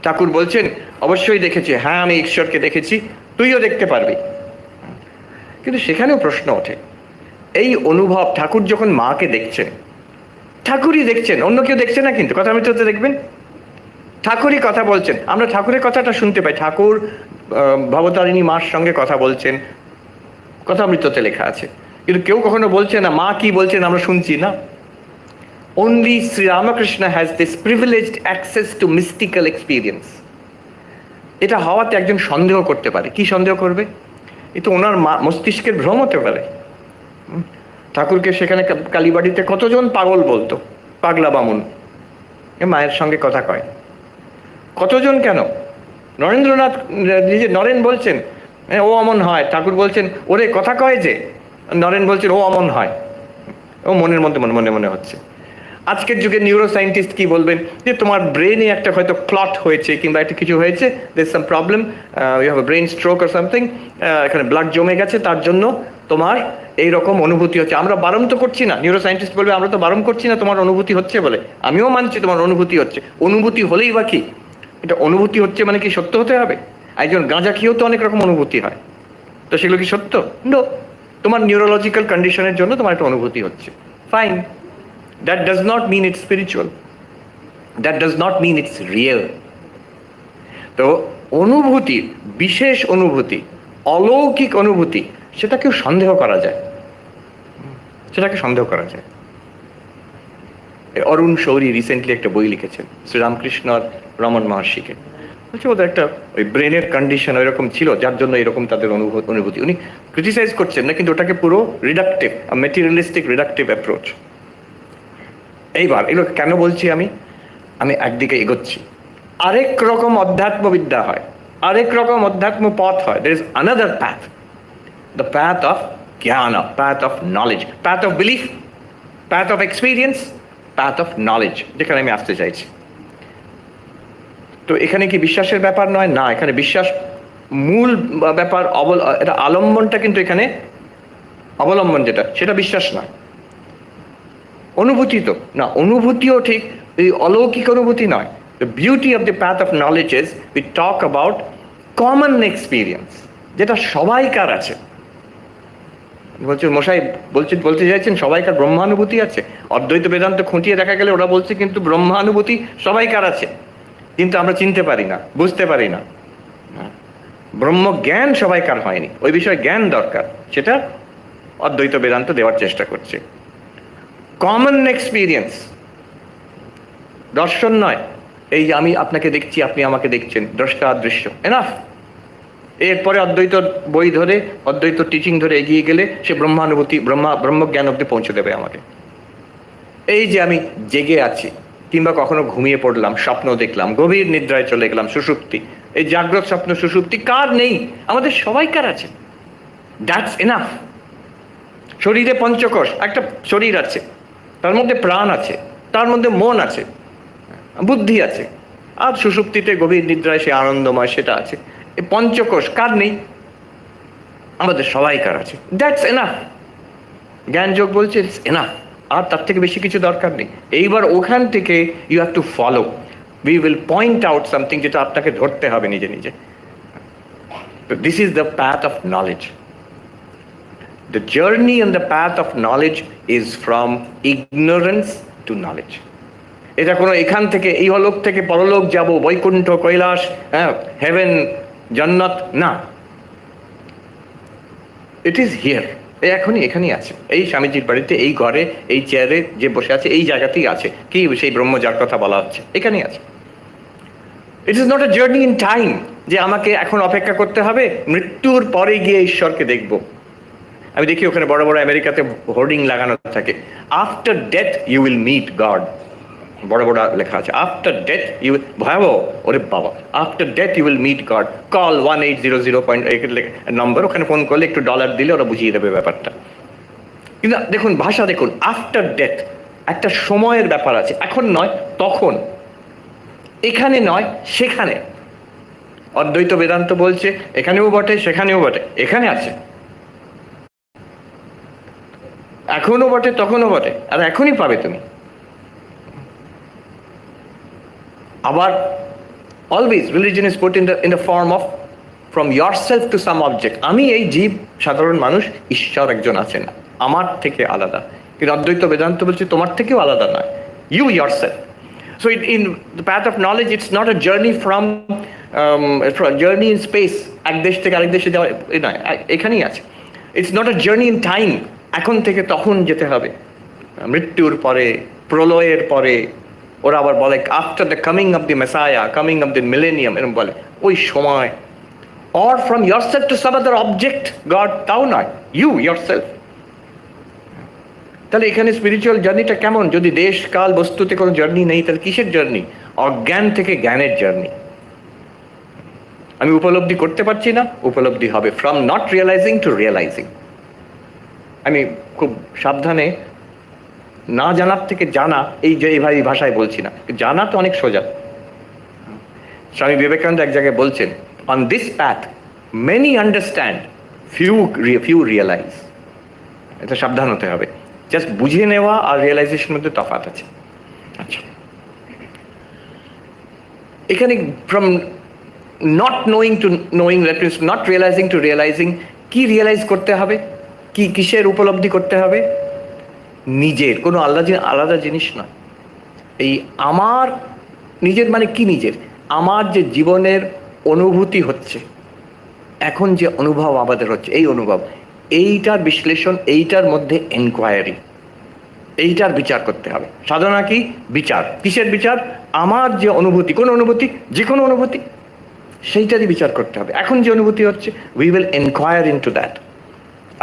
ঠাকুর বলছেন অবশ্যই দেখেছি, হ্যাঁ আমি ঈশ্বরকে দেখেছি, তুইও দেখতে পারবি। কিন্তু সেখানেও প্রশ্ন ওঠে, এই অনুভব ঠাকুর যখন মাকে দেখছেন, ঠাকুরই দেখছেন, অন্য কেউ দেখছে না, কিন্তু কথামৃততে দেখবেন ঠাকুরই কথা বলছেন, আমরা ঠাকুরের কথাটা শুনতে পাই, ঠাকুর ভবতারিণী মার সঙ্গে কথা বলছেন, কথামৃততে লেখা আছে। কিন্তু কেউ কখনো বলছে না মা কি বলছেন আমরা শুনছি না। Only Sri Ramakrishna has this privileged access to mystical experience. এটা হওয়াতে একজন সন্দেহ করতে পারে। কি সন্দেহ করবে? এ তো ওনার মস্তিষ্কের ভ্রম হতে পারে। ঠাকুরকে সেখানে কালীবাড়িতে কতজন পাগল বলতো, পাগলা বামুন, মায়ের সঙ্গে কথা কয় কতজন, কেন? নরেন্দ্রনাথ নিজে, নরেন বলছেন ও অমন হয়, ঠাকুর বলছেন ওরে কথা কয় যে, নরেন বলছেন ও অমন হয়, ও মনের মধ্যে মনে মনে হচ্ছে। আজকের যুগে নিউরো সায়েন্টিস্ট কি বলবেন, যে তোমার ব্রেনে একটা হয়তো ক্লট হয়েছে কিংবা একটা কিছু হয়েছে, there some problem, you have a brain stroke or something, এখানে ব্লাড জমে গেছে, তার জন্য তোমার এইরকম অনুভূতি হচ্ছে। আমরা বারণ তো করছি না, নিউরো সায়েন্টিস্ট বলবে আমরা তো বারণ করছি না তোমার অনুভূতি হচ্ছে বলে, আমিও মানছি তোমার অনুভূতি হচ্ছে। অনুভূতি হলেই বা কি, এটা অনুভূতি হচ্ছে মানে কি সত্য হতে হবে? একজন গাঁজা খেয়েও তো অনেক রকম অনুভূতি হয়, তো সেগুলো কি সত্য? নো, তোমার নিউরোলজিক্যাল কন্ডিশনের জন্য তোমার একটা অনুভূতি হচ্ছে, fine. That does not mean it's spiritual. That does not mean it's real. তো অনুভূতি, বিশেষ অনুভূতি, অলৌকিক অনুভূতি, সেটাকেও সন্দেহ করা যায়, সেটাকে সন্দেহ করা যায়। অরুণ শৌরী রিসেন্টলি একটা বই লিখেছেন শ্রীরামকৃষ্ণ আর রমন মহর্ষিকে, বলছে ওদের একটা ওই ব্রেনের কন্ডিশন ওইরকম ছিল যার জন্য এরকম তাদের অনুভূতি। উনি ক্রিটিসাইজ করছেন না, কিন্তু ওটাকে পুরো রিডাকটিভ, মেটেরিয়ালিস্টিক রিডাকটিভ অ্যাপ্রোচ। এইবার এগুলো কেন বলছি, আমি একদিকে এগোচ্ছি, আরেক রকম অধ্যাত্মবিদ্যা হয়, আরেক রকম অধ্যাত্ম পথ হয়। There is another path, the path of gyan, path of knowledge, path of belief, path of experience, path of knowledge, যেখানে আমি আসতে চাইছি। তো এখানে কি বিশ্বাসের ব্যাপার নয়? না, এখানে বিশ্বাস মূল ব্যাপার, এটা আলম্বনটা, কিন্তু এখানে অবলম্বন যেটা, সেটা বিশ্বাস নয়, অনুভূতি তো না, অনুভূতিও ঠিক এই অলৌকিক অনুভূতি নয়। The beauty of the path of knowledge is we talk about common experience, যেটা সবাইকার আছে। বলছেন মশাই, বলতে চাইছেন সবাইকার ব্রহ্মানুভূতি আছে? অদ্বৈত বেদান্ত খুঁটিয়ে দেখা গেলে ওরা বলছে কিন্তু ব্রহ্মানুভূতি সবাইকার আছে, কিন্তু আমরা চিনতে পারি না, বুঝতে পারি না। ব্রহ্মজ্ঞান সবাইকার হয়নি, ওই বিষয়ে জ্ঞান দরকার, সেটা অদ্বৈত বেদান্ত দেওয়ার চেষ্টা করছে। কমন এক্সপিরিয়েন্স, দর্শন নয়, এই যে আমি আপনাকে দেখছি, আপনি আমাকে দেখছেন, দ্রষ্টা অদৃশ্য, এনাফ। এরপরে অদ্বৈত বই ধরে, অদ্বৈত টিচিং ধরে এগিয়ে গেলে সে ব্রহ্মানুভূতি, ব্রহ্মজ্ঞান অব্দি পৌঁছে দেবে আমাকে। এই যে আমি জেগে আছি কিংবা কখনো ঘুমিয়ে পড়লাম, স্বপ্ন দেখলাম, গভীর নিদ্রায় চলে গেলাম, সুষুপ্তি, এই জাগ্রত স্বপ্ন সুষুপ্তি কার নেই? আমাদের সবাইকার আছে, দ্যাটস এনাফ। শরীরে পঞ্চকোষ, একটা শরীর আছে, তার মধ্যে প্রাণ আছে, তার মধ্যে মন আছে, বুদ্ধি আছে, আর সুষুপ্তিতে গভীর নিদ্রায় সে আনন্দময়, সেটা আছে। এই পঞ্চকোষ কার নেই? আমাদের সবাইকার আছে, দ্যাটস এনাফ। জ্ঞান যোগ বলছে ইটস এনাফ, আর তার থেকে বেশি কিছু দরকার নেই। এইবার ওখান থেকে you have to follow, we will point out something, যেটা আপনাকে ধরতে হবে নিজে নিজে। This is the path of knowledge. The journey on the path of knowledge is from ignorance to knowledge. এটা কোনো এখান থেকে, এই হলোক থেকে পরলোক যাব, বৈকুণ্ঠ, কৈলাস, হেভেন, জান্নাত, না। ইট ইজ হিয়ার, এখনই এখানেই আছে, এই স্বামীজির বাড়িতে, এই ঘরে, এই চেয়ারে যে বসে আছে, এই জায়গাতেই আছে। কি সেই ব্রহ্ম যার কথা বলা হচ্ছে, এখানেই আছে। It is not a journey in time, যে আমাকে এখন অপেক্ষা করতে হবে, মৃত্যুর পরে গিয়ে ঈশ্বরকে দেখবো। আমি দেখি ওখানে বড় বড় আমেরিকাতে হোর্ডিং লাগানো থাকে, after death you will meet God, বড় বড় লেখা আছে, আফটার ডেথ ইউ, ভয়াবহ, ওরে বাবা, after death you will meet God, call 1800 number, ওখানে ফোন করলে একটু ডলার দিলে ওরা বুঝিয়ে দেবে ব্যাপারটা। কিন্তু দেখুন ভাষা, দেখুন, আফটার ডেথ একটা সময়ের ব্যাপার আছে, এখন নয় তখন, এখানে নয় সেখানে। অদ্বৈত বেদান্ত বলছে এখানেও বটে, সেখানেও বটে, এখানে আছে, এখনো বটে, তখনও বটে, আর এখনই পাবে তুমি। আবার Always religion is put in the form of from yourself to some object. আমি এই জীব, সাধারণ মানুষ, ঈশ্বর একজন আছেন আমার থেকে আলাদা। কিন্তু অদ্বৈত বেদান্ত বলছে তোমার থেকেও আলাদা নয়, you yourself. So in the path of knowledge, it's not a journey from journey in space, এক দেশ থেকে আরেক দেশে যাওয়া নয়, এখানেই আছে। It's not a journey in time, এখন থেকে তখন যেতে হবে, মৃত্যুর পরে, প্রলয়ের পরে। ওরা আবার বলে after the coming of the messiah, coming of the millennium, এরকম বলে ওই সময়। Or from yourself to some other object, God, তাও নয়, you yourself. তাহলে এখানে স্পিরিচুয়াল জার্নিটা কেমন? যদি দেশ কাল বস্তুতে কোনো জার্নি নেই, তাহলে কিসের জার্নি? অজ্ঞান থেকে জ্ঞানের জার্নি। আমি উপলব্ধি করতে পারছি না, উপলব্ধি হবে, from not realizing to realizing. আমি খুব সাবধানে না জানার থেকে জানা, এই যে এইভাবে ভাষায় বলছি না, জানা তো অনেক সোজা। স্বামী বিবেকানন্দ এক জায়গায় বলছেন, on this path many understand, few realize. এটা সাবধান হতে হবে, জাস্ট বুঝে নেওয়া আর রিয়েলাইজেশনের মধ্যে তফাৎ আছে। আচ্ছা, এখানে from not knowing to knowing, that means not realizing to realizing. কি রিয়েলাইজ করতে হবে? কিসের উপলব্ধি করতে হবে? নিজের, কোনো আলাদা জিনিস নয়। এই আমার নিজের মানে কি? নিজের, আমার যে জীবনের অনুভূতি হচ্ছে, এখন যে অনুভব আমাদের হচ্ছে, এই অনুভব, এইটার বিশ্লেষণ, এইটার মধ্যে এনকোয়ারি, এইটার বিচার করতে হবে। সাধনা কি? বিচার। কিসের বিচার? আমার যে অনুভূতি, কোন অনুভূতি? যে কোনো অনুভূতি, সেইটারই বিচার করতে হবে। এখন যে অনুভূতি হচ্ছে, we will enquire into that.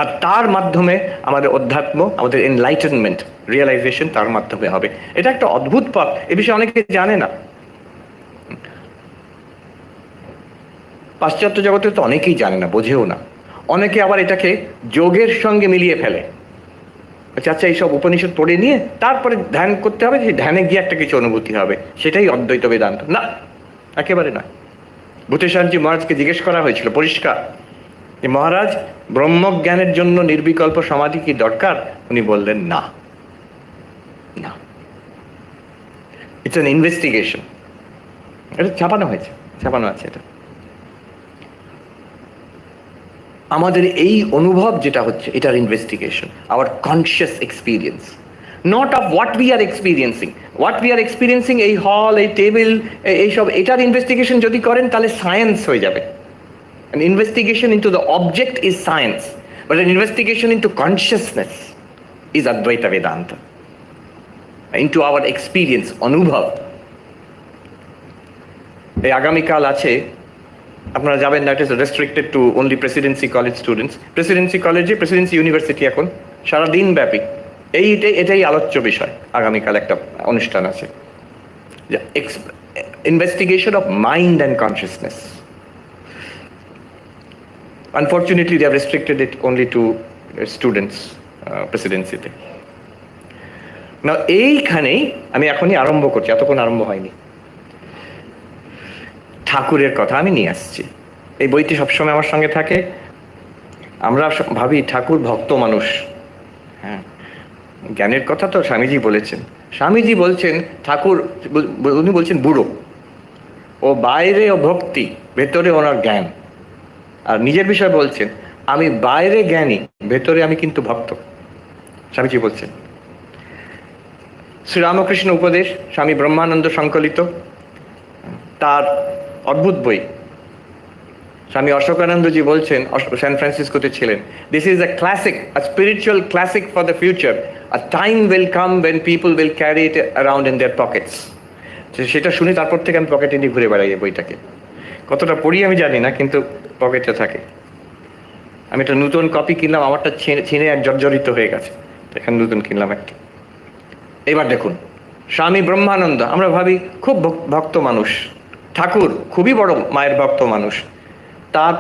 আর তার মাধ্যমে আমাদের অধ্যাত্ম, আমাদের এনলাইটেনমেন্ট, রিয়েলাইজেশন তার মাধ্যমে হবে। এটা একটা অদ্ভুত পথ, এ বিষয়ে অনেকে জানে না। পাশ্চাত্য জগতে তো অনেকেই জানে না, বোঝেও না। অনেকে আবার এটাকে যোগের সঙ্গে মিলিয়ে ফেলে। আচ্ছা, এইসব উপনিষদ পড়ে নিয়ে তারপরে ধ্যান করতে হবে, সেই ধ্যানে গিয়ে একটা কিছু অনুভূতি হবে, সেটাই অদ্বৈত বেদান্ত। না, একেবারে নয়। ভূতেশানজি মহারাজকে জিজ্ঞেস করা হয়েছিল পরিষ্কার যে মহারাজ, ব্রহ্মজ্ঞানের জন্য নির্বিকল্প সমাধি কি দরকার? উনি বললেন না, না, ইটস অ্যান ইনভেস্টিগেশন। এটা ছাপানো আছে। এটা আমাদের এই অনুভব যেটা হচ্ছে, এটার investigation, our conscious experience, not of what we are experiencing. এই হল, এই টেবিল, এইসব, এটার ইনভেস্টিগেশন যদি করেন তাহলে সায়েন্স হয়ে যাবে। An investigation into the object is science, but an investigation into consciousness is Advaita Vedanta, into our experience, অনুভব। এই আগামীকাল আছে, আপনারা যাবেন না, it is restricted two only Presidency college students. Presidency কলেজে, প্রেসিডেন্সি ইউনিভার্সিটি এখন সারাদিন ব্যাপী এটাই আলোচ্য বিষয়। আগামীকাল একটা অনুষ্ঠান আছে, investigation of mind and consciousness. Unfortunately, they have restricted it only to students, presidency. Now, এইখানেই আমি এখনই আরম্ভ করছি, এতক্ষণ আরম্ভ হয়নি। ঠাকুরের কথা আমি নিয়ে আসছি, এই বইটি সবসময় আমার সঙ্গে থাকে। আমরা ভাবি ঠাকুর ভক্ত মানুষ, হ্যাঁ, জ্ঞানের কথা তো স্বামীজি বলেছেন। স্বামীজি বলছেন ঠাকুর, উনি বলছেন বুড়ো, ও বাইরে ও ভক্তি, ভেতরে ওনার জ্ঞান। আর নিজের বিষয়ে বলছেন, আমি বাইরে জ্ঞানী, ভেতরে আমি কিন্তু ভক্ত। স্বামীজি বলছেন। শ্রীরামকৃষ্ণ উপদেশ, স্বামী ব্রহ্মানন্দ সংকলিত, তার অদ্ভুত বই। স্বামী অশোকানন্দজি বলছেন, স্যান ফ্রান্সিসকোতে ছিলেন, this is a classic, a spiritual classic for the future. A time will come when people will carry it around in their pockets. সেটা শুনে তারপর থেকে আমি পকেটে নিয়ে ঘুরে বেড়াই এই বইটাকে। কতটা পড়ি আমি জানি না, কিন্তু পকেটে থাকে। আমি একটা নতুন কপি কিনলাম, আমারটা ছিঁড়ে এক জর্জরিত হয়ে গেছে, এখানে নতুন কিনলাম একটা। এবার দেখুন, স্বামী ব্রহ্মানন্দ, আমরা ভাবি খুব ভক্ত মানুষ, ঠাকুর খুবই বড় মায়ের ভক্ত মানুষ। তার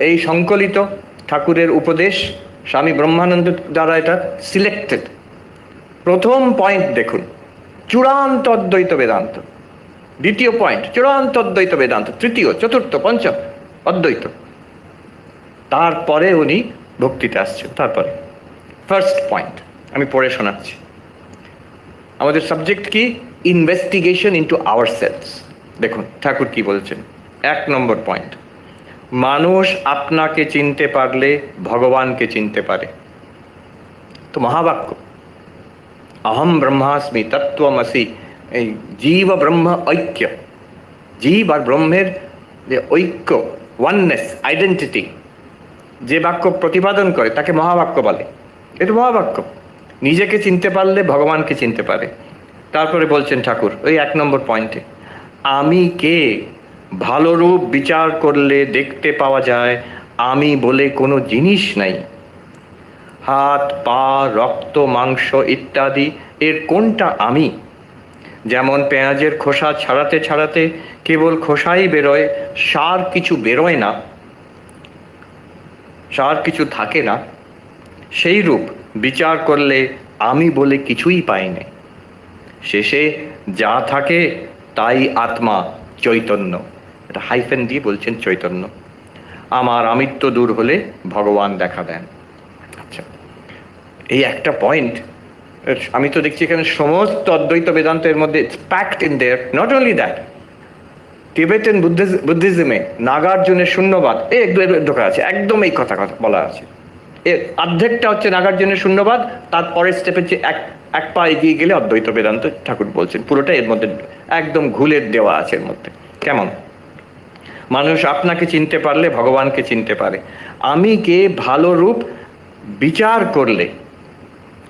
এই সংকলিত ঠাকুরের উপদেশ স্বামী ব্রহ্মানন্দ দ্বারা এটা সিলেক্টেড। প্রথম পয়েন্ট দেখুন, চূড়ান্ত অদ্বৈত বেদান্ত। দ্বিতীয় পয়েন্ট, চূড়ান্ত অদ্বৈত বেদান্ত। তৃতীয়, চতুর্থ, পঞ্চম অদ্বৈত। তারপরে উনি ভক্তিতে আসছেন। তারপরে ফার্স্ট পয়েন্ট আমি পড়ে শোনাচ্ছি। আমাদের সাবজেক্ট কি? Investigation into ourselves. দেখুন ঠাকুর কি বলছেন, 1 নম্বর পয়েন্ট, মানুষ আপনাকে চিনতে পারলে ভগবানকে চিনতে পারে। তো মহাবাক্য, অহম ব্রহ্মাস্মি তত্ত্বমসি, এই জীব ব্রহ্ম ঐক্য, জীব আর ব্রহ্মের যে ঐক্য, ওয়াননেস, আইডেন্টিটি, যে বাক্য প্রতিপাদন করে তাকে মহাবাক্য বলে। এটা মহাবাক্য। নিজেকে চিনতে পারলে ভগবানকে চিনতে পারে। তারপরে বলছেন ঠাকুর ওই 1 নম্বর পয়েন্টে, আমি কে ভালো রূপ বিচার করলে দেখতে পাওয়া যায় আমি বলে কোনো জিনিস নাই। হাত পা রক্ত মাংস ইত্যাদি এর কোনটা আমি? যেমন পেঁয়াজের খোসা ছাড়াতে ছাড়াতে কেবল খোসাই বেরোয়, সার কিছু বেরোয় না, সার কিছু থাকে না, সেই রূপ বিচার করলে আমি বলে কিছুই পাই না। শেষে যা থাকে তাই আত্মা, চৈতন্য। এটা হাইফেন দিয়ে বলছেন চৈতন্য। আমার আমিত্ব দূর হলে ভগবান দেখা দেন। আচ্ছা, এই একটা পয়েন্ট আমি তো দেখছি এখানে সমস্ত অদ্বৈত বেদান্তের মধ্যে packed in there. Not only that, Tibetan বুদ্ধিজমে নাগার্জুনের শূন্যবাদ ঢোকা আছে, একদম এই কথা বলা আছে। এর অর্ধেকটা হচ্ছে নাগার্জুনের শূন্যবাদ, তারপরের স্টেপে যে এক পা এগিয়ে গেলে অদ্বৈত বেদান্ত ঠাকুর বলছেন, পুরোটা এর মধ্যে একদম ঘুলের দেওয়া আছে এর মধ্যে। কেমন? মানুষ আপনাকে চিনতে পারলে ভগবানকে চিনতে পারে। আমি কে ভালো রূপ বিচার করলে,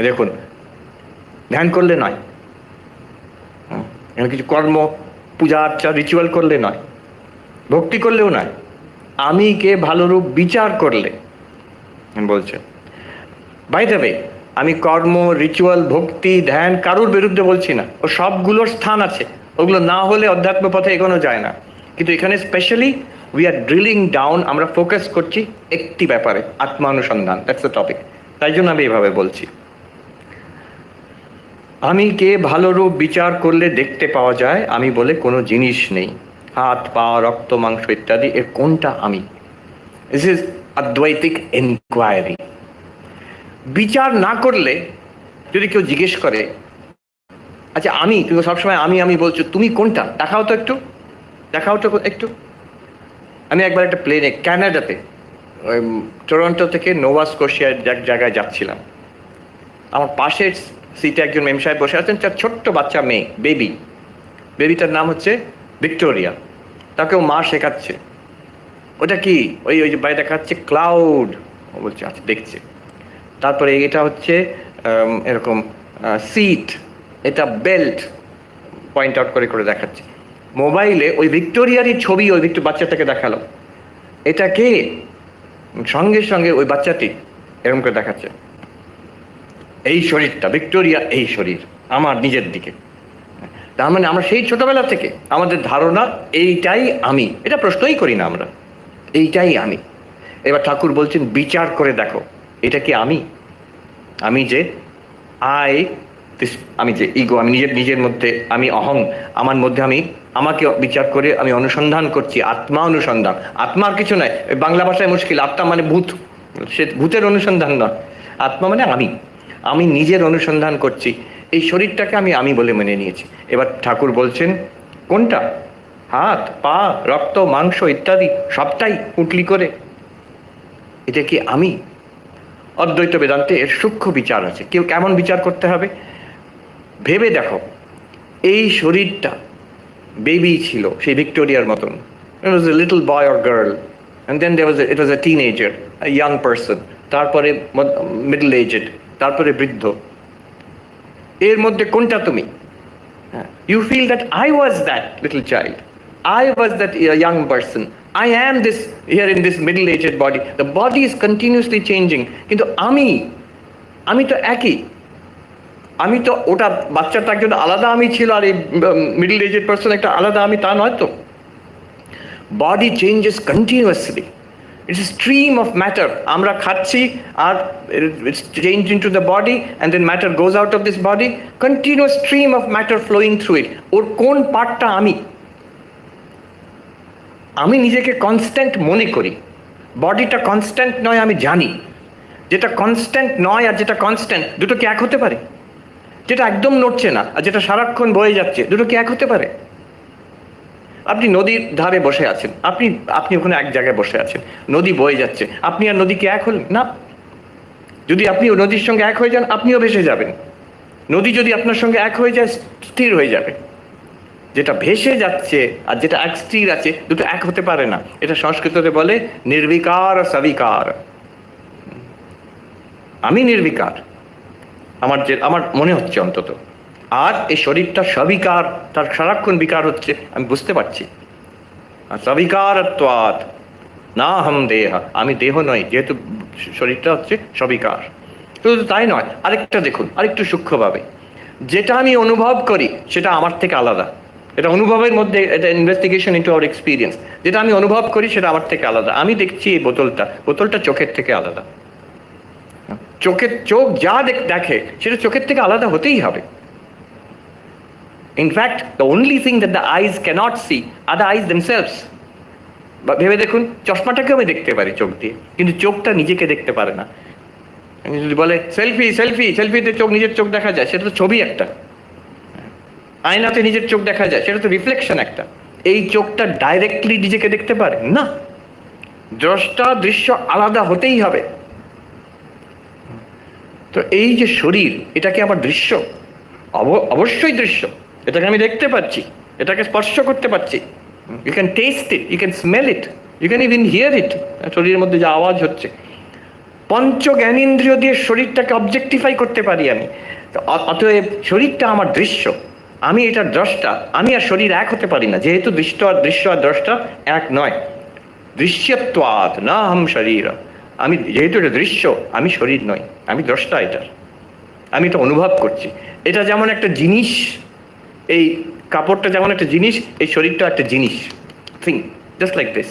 দেখুন ধ্যান করলে নয়, কিছু কর্ম পূজা আর্চা রিচুয়াল করলে নয়, ভক্তি করলেও নয়, আমি কে ভালো রূপ বিচার করলে বলছেন। বাই দ্য ওয়ে, আমি কর্ম রিচুয়াল ভক্তি ধ্যান কারুর বিরুদ্ধে বলছি না, ও সবগুলোর স্থান আছে, ওগুলো না হলে অধ্যাত্ম পথে এগোনো যায় না। কিন্তু এখানে specially we are drilling down, আমরা ফোকাস করছি একটি ব্যাপারে, আত্মানুসন্ধান, দ্যাটস দ্য টপিক। তাই জন্য আমি এভাবে বলছি, আমি কে ভালো রূপ বিচার করলে দেখতে পাওয়া যায় আমি বলে কোনো জিনিস নেই। হাত পা রক্ত মাংস ইত্যাদি এর কোনটা আমি? This is Advaitic enquiry. বিচার না করলে যদি কেউ জিজ্ঞেস করে, আচ্ছা আমি, তুমি সবসময় আমি আমি বলছো, তুমি কোনটা দেখাও তো একটু, দেখাও তো একটু। আমি একবার একটা প্লেনে ক্যানাডাতে, টরন্টো থেকে নোভা স্কোশিয়ার এক জায়গায় যাচ্ছিলাম। আমার পাশের সিটে একজন মেম সাহেব বসে আছেন, তার ছোট্ট বাচ্চা মেয়ে, বেবিটার নাম হচ্ছে ভিক্টোরিয়া। তাকেও মা শেখাচ্ছে ওটা কি, ওই ওই যে বাইরে দেখাচ্ছে ক্লাউড, ও বলছে আচ্ছা দেখছে। তারপরে এটা হচ্ছে এরকম সিট, এটা বেল্ট, পয়েন্ট আউট করে করে দেখাচ্ছে। মোবাইলে ওই ভিক্টোরিয়ারই ছবি ওই বাচ্চাটাকে দেখালো, এটা কে? সঙ্গে সঙ্গে ওই বাচ্চাটি এরকম করে দেখাচ্ছে, এই শরীরটা ভিক্টোরিয়া, এই শরীর আমার নিজের দিকে। তার মানে আমরা সেই ছোটবেলা থেকে আমাদের ধারণা এইটাই আমি, এটা প্রশ্নই করি না আমরা, এইটাই আমি। এবার ঠাকুর বলছেন বিচার করে দেখো, এটা কি আমি? আমি যে আমি যে ইগো, আমি নিজের মধ্যে আমি অহং, আমার মধ্যে আমি আমাকে বিচার করে আমি অনুসন্ধান করছি, আত্মা অনুসন্ধান। আত্মার কিছু নয়, বাংলা ভাষায় মুশকিল, আত্মা মানে ভূত, সে ভূতের অনুসন্ধান নয়, আত্মা মানে আমি নিজের অনুসন্ধান করছি। এই শরীরটাকে আমি বলে মেনে নিয়েছি। এবার ঠাকুর বলছেন কোনটা? হাত পা রক্ত মাংস ইত্যাদি সবটাই পুঁটলি করে, এটা কি আমি? অদ্বৈত বেদান্তে এর সূক্ষ্ম বিচার আছে। কেউ কেমন বিচার করতে হবে ভেবে দেখো। এই শরীরটা বেবি ছিল, সেই ভিক্টোরিয়ার মতন, it was a little boy or girl, and then it was a teenager, a young person, তারপরে মিডল এজড, তারপরে বৃদ্ধ। এর মধ্যে কোনটা তুমি? You feel that I was that little child, I was that young person, I am this here in this middle-aged body. The body is continuously changing, কিন্তু আমি তো একই। আমি তো ওটা বাচ্চাটা একজন আলাদা আমি ছিল, আর এই মিডল এজেড পার্সন একটা আলাদা আমি, তা নয় তো। Body changes continuously, it's a stream of matter. আমরা খাচ্ছি আর it's change into the body, and then matter goes out of this body, continuous stream of matter flowing through it. ওর কোন পার্টটা আমি নিজেকে কনস্ট্যান্ট মনে করি। বডিটা কনস্ট্যান্ট নয় আমি জানি। যেটা কনস্ট্যান্ট নয় আর যেটা কনস্ট্যান্ট, দুটো কি এক হতে পারে? যেটা একদম নড়ছে না আর যেটা সারাক্ষণ বয়ে যাচ্ছে, দুটো কি এক হতে পারে? আপনি নদীর ধারে বসে আছেন, আপনি আপনি ওখানে এক জায়গায় বসে আছেন, নদী বয়ে যাচ্ছে, আপনি আর নদী কি এক হলেন না? যদি আপনি নদীর সঙ্গে এক হয়ে যান, আপনিও ভেসে যাবেন। নদী যদি আপনার সঙ্গে এক হয়ে যায়, স্থির হয়ে যাবে। যেটা ভেসে যাচ্ছে আর যেটা এক স্থির আছে, দুটো এক হতে পারে না। এটা সংস্কৃততে বলে নির্বিকার সবিকার। আমি নির্বিকার, আমার মনে হচ্ছে অন্তত, আর এই শরীরটা সবিকার, তার সারাক্ষণ বিকার হচ্ছে, আমি বুঝতে পারছি। সবিকারত্বাৎ না হম দেহ, আমি দেহ নই, যেহেতু শরীরটা হচ্ছে সবিকার। শুধু তাই নয়, আরেকটা দেখুন, আরেকটু সূক্ষ্মভাবে, যেটা আমি অনুভব করি সেটা আমার থেকে আলাদা। এটা অনুভবের মধ্যে, এটা ইনভেস্টিগেশন ইনটু আওয়ার এক্সপিরিয়েন্স। যেটা আমি অনুভব করি সেটা আমার থেকে আলাদা। আমি দেখছি এই বোতলটা চোখের থেকে আলাদা। চোখ যা দেখে সেটা চোখের থেকে আলাদা হতেই হবে। In fact the only thing that the eyes cannot see are the eyes themselves. ভেবে দেখুন, চশমাটাকে আমি দেখতে পারি চোখ দিয়ে, কিন্তু চোখটা নিজেকে দেখতে পারে না। যদি বলে সেলফি সেলফি, সেলফিতে নিজের চোখ দেখা যায়, সেটা তো ছবি একটা। আয়নাতে নিজের চোখ দেখা যায়, সেটা তো রিফ্লেকশন একটা। এই চোখটা ডাইরেক্টলি নিজেকে দেখতে পারে না। দ্রষ্টা দৃশ্য আলাদা হতেই হবে। তো এই যে শরীর, এটা কি আমার দৃশ্য? অবশ্যই দৃশ্য। এটাকে আমি দেখতে পাচ্ছি, এটাকে স্পর্শ করতে পারছি। You can taste it, you can smell it, you can even hear it. শরীরের মধ্যে যে আওয়াজ হচ্ছে, পঞ্চ জ্ঞানেন্দ্রিয় দিয়ে শরীরটাকে অবজেক্টিফাই করতে পারি আমি। অতএব শরীরটা আমার দৃশ্য, আমি এটা দ্রষ্টা। আমি আর শরীর এক হতে পারি না, যেহেতু দৃশ্য আর দ্রষ্টা এক নয়। দৃশ্যত্বাৎ না হম শরীর। আমি যেহেতু এটা দৃশ্য, আমি শরীর নই, আমি দ্রষ্টা এটার। আমি এটা অনুভব করছি। এটা যেমন একটা জিনিস, এই কাপড়টা যেমন একটা জিনিস, এই শরীরটা একটা জিনিস। Thing just like this.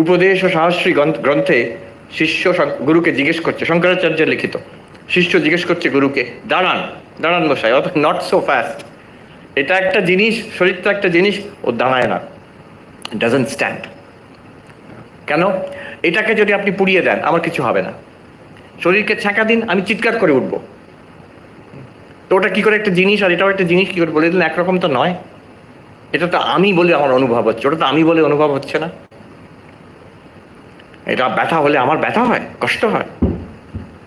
উপদেশ ও সাহস্রী গ্রন্থে শিষ্য গুরুকে জিজ্ঞেস করছে, শঙ্করাচার্যের লিখিত। শিষ্য জিজ্ঞেস করছে গুরুকে, দাঁড়ান মশাই, অত নট সো ফাস্ট। এটা একটা জিনিস, শরীরটা একটা জিনিস, ও দাঁড়ায় না, ডাজন্ট স্ট্যান্ড। কেন? এটাকে যদি আপনি পুড়িয়ে দেন, আমার কিছু হবে না। শরীরকে ছ্যাঁকা দিন, আমি চিৎকার করে উঠবো। তো ওটা কি করে একটা জিনিস আর এটাও একটা জিনিস কি করে বলে দিলেন? একরকম তো নয়। এটা তো আমি বলে আমার অনুভব হচ্ছে, ওটা তো আমি বলে অনুভব হচ্ছে না। এটা ব্যথা হলে আমার ব্যথা হয়, কষ্ট হয়।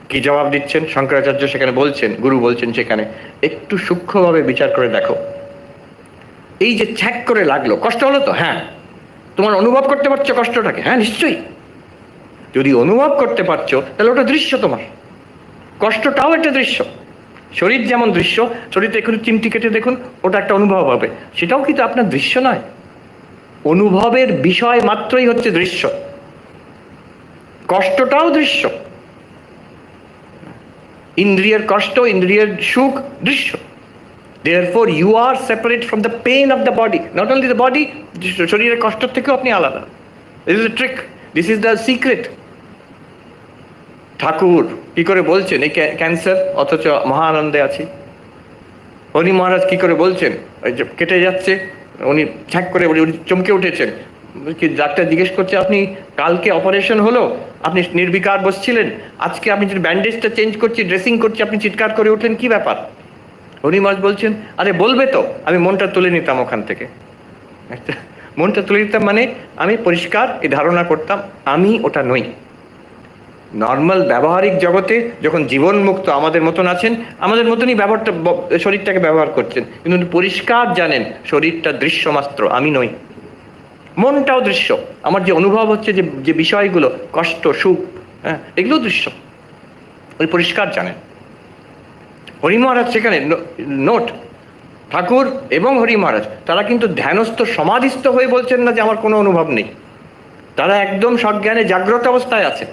কি জবাব দিচ্ছেন শঙ্করাচার্য? সেখানে বলছেন, গুরু বলছেন সেখানে, একটু সূক্ষ্মভাবে বিচার করে দেখো। এই যে ছ্যাক করে লাগলো, কষ্ট হলো তো? হ্যাঁ। তোমার অনুভব করতে পারছো কষ্টটাকে? হ্যাঁ, নিশ্চয়ই। যদি অনুভব করতে পারছো, তাহলে ওটা দৃশ্য তোমার। কষ্টটাও একটা দৃশ্য। শরীর যেমন দৃশ্য, শরীরতে একটু চিমটি কেটে দেখুন, ওটা একটা অনুভব হবে, সেটাও কিন্তু আপনার দৃশ্য নয়। অনুভবের বিষয় মাত্রই হচ্ছে দৃশ্য। কষ্টটাও দৃশ্য। ইন্দ্রিয়ের কষ্ট, ইন্দ্রিয়ের সুখ দৃশ্য। Therefore you are separate from the pain of the body. Not only the body, শরীরের কষ্ট থেকেও আপনি আলাদা। This is the trick. This is the secret. ঠাকুর কি করে বলছেন এই ক্যান্সার, অথচ মহানন্দে আছি। হরি মহারাজ কি করে বলছেন, ওই যে কেটে যাচ্ছে, উনি ছ্যাক করে উনি চমকে উঠেছেন। কি ডাক্তার জিজ্ঞেস করছে, আপনি কালকে অপারেশন হলো, আপনি নির্বিকার বসছিলেন, আজকে আপনি যদি ব্যান্ডেজটা চেঞ্জ করছি, ড্রেসিং করছি, আপনি চিৎকার করে উঠলেন, কি ব্যাপার? হরি মহারাজ বলছেন, আরে বলবে তো, আমি মনটা তুলে নিতাম ওখান থেকে। মনটা তুলে নিতাম মানে আমি পরিষ্কার এই ধারণা করতাম আমি ওটা নই। নর্মাল ব্যবহারিক জগতে যখন জীবন মুক্ত আমাদের মতন আছেন, আমাদের মতনই শরীরটাকে ব্যবহার করছেন, কিন্তু পরিষ্কার জানেন শরীরটা দৃশ্য মাত্র, আমি নই। মনটাও দৃশ্য। আমার যে অনুভব হচ্ছে, যে বিষয়গুলো, কষ্ট সুখ, হ্যাঁ, এগুলো দৃশ্য, ওই পরিষ্কার জানেন। হরি মহারাজ সেখানে নোট, ঠাকুর এবং হরি মহারাজ তারা কিন্তু ধ্যানস্থ সমাধিস্থ হয়ে বলছেন না যে আমার কোনো অনুভব নেই। তারা একদম সজ্ঞানে জাগ্রত অবস্থায় আছে,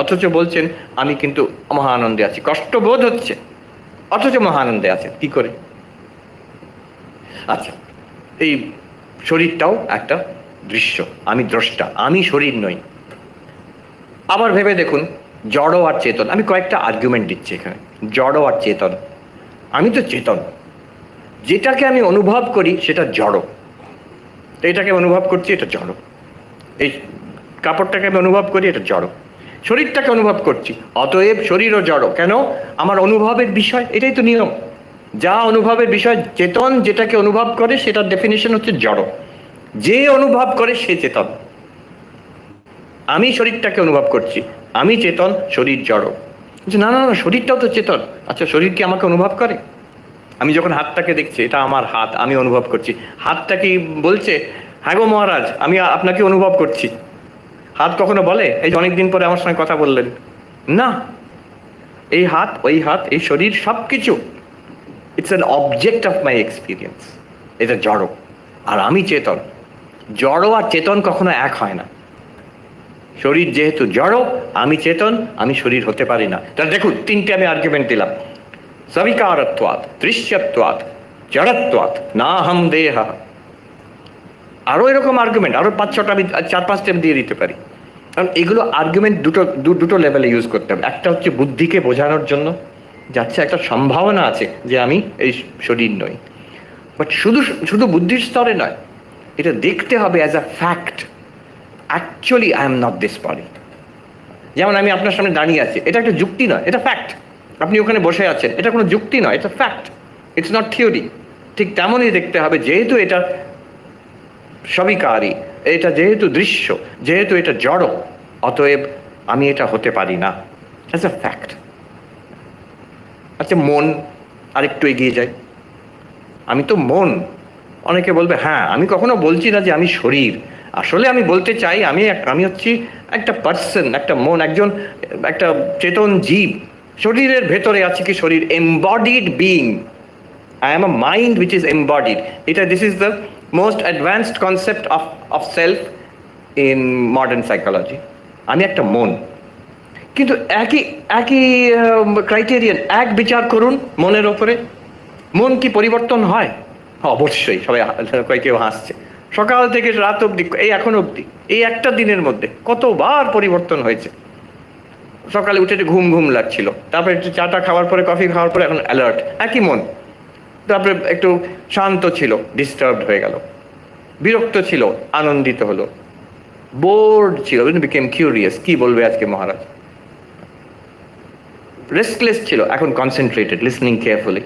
অথচ বলছেন আমি কিন্তু মহানন্দে আছি। কষ্ট বোধ হচ্ছে, অথচ মহানন্দে আছে। কি করে? আচ্ছা, এই শরীরটাও একটা দৃশ্য, আমি দ্রষ্টা, আমি শরীর নই। আবার ভেবে দেখুন, জড় আর চেতন। আমি কয়েকটা আর্গুমেন্ট দিচ্ছি এখানে। জড় আর চেতন। আমি তো চেতন, যেটাকে আমি অনুভব করি সেটা জড়। তো এটাকে অনুভব করছি, এটা জড়। এই কাপড়টাকে আমি অনুভব করি, এটা জড়। শরীরটাকে অনুভব করছি, অতএব শরীরও জড়। কেন? আমার অনুভবের বিষয়, এটাই তো নিয়ম। যা অনুভবের বিষয়, চেতন যেটাকে অনুভব করে সেটার ডেফিনিশন হচ্ছে জড়। যে অনুভব করে সে চেতন। আমি শরীরটাকে অনুভব করছি, আমি চেতন, শরীর জড়। না না না, শরীরটাও তো চেতন। আচ্ছা, শরীর কি আমাকে অনুভব করে? আমি যখন হাতটাকে দেখছি, এটা আমার হাত, আমি অনুভব করছি। হাতটা কি বলছে, হ্যাঁ গো মহারাজ আমি আপনাকে অনুভব করছি? হাত কখনো বলে এই যে অনেকদিন পরে আমার সঙ্গে কথা বললেন? না। এই হাত, ওই হাত, এই শরীর, সব কিছু it's an object of my experience. এটা জড়, আর আমি চেতন। জড় আর চেতন কখনো এক হয় না। শরীর যেহেতু জড়, আমি চেতন, আমি শরীর হতে পারি না। তাহলে দেখুন, তিনটে আমি আর্গুমেন্ট দিলাম। সবিকারত্বাৎ, দৃশ্যত্বাৎ, জড়ত্বাৎ নাহম দেহ। আরো এরকম আর্গুমেন্ট, আরো 5-6টা আমি 4-5টা দিয়ে দিতে পারি। কারণ এগুলো আর্গুমেন্ট দুটো লেভেলে ইউজ করতে হবে। একটা হচ্ছে বুদ্ধিকে বোঝানোর জন্য, যাচ্ছে একটা সম্ভাবনা আছে যে আমি এই শরীর নই। বাট শুধু শুধু বুদ্ধির স্তরে নয়, এটা দেখতে হবে as a fact. Actually I am not this body. যেমন আমি আপনার সামনে দাঁড়িয়ে আছি, এটা একটা যুক্তি নয়, এটা ফ্যাক্ট। আপনি ওখানে বসে আছেন, এটা কোনো যুক্তি নয়, এটা ফ্যাক্ট, ইটস নট থিওরি। ঠিক তেমনই দেখতে হবে, যেহেতু এটা সবিকারী, এটা যেহেতু দৃশ্য, যেহেতু এটা জড়, অতএব আমি এটা হতে পারি না, অ্যাজ আ ফ্যাক্ট। আচ্ছা, মন, আরেকটু এগিয়ে যাই। আমি তো মন। অনেকে বলবে হ্যাঁ, আমি কখনো বলছি না যে আমি শরীর। আসলে আমি বলতে চাই আমি হচ্ছি একটা পার্সন, একটা মন, একটা চেতন জীব। শরীরের ভেতরে আছে কি শরীর, embodied being. I am a mind which is embodied. This is the most advanced concept of self in modern psychology. আমি একটা মন। কিন্তু একই একই ক্রাইটেরিয়ান, এক বিচার করুন মনের ওপরে। মন কি পরিবর্তন হয়? অবশ্যই। সবাই কেউ হাসছে। সকাল থেকে রাত অবধি, এই এখন অবধি, এই একটা দিনের মধ্যে কতবার পরিবর্তন হয়েছে। সকালে উঠে ঘুম ঘুম লাগছিল, তারপরে একটু চাটা খাওয়ার পরে, কফি খাওয়ার পরে এখন অ্যালার্ট, একই মন। তারপরে একটু শান্ত ছিল, ডিস্টার্বড হয়ে গেল। বিরক্ত ছিল, আনন্দিত হলো। বোর্ড ছিল, বিকেম কিউরিয়াস, কি বলবে আজকে মহারাজ। রেস্টলেস ছিল, এখন কনসেন্ট্রেটেড, লিসনিং কেয়ারফুলি।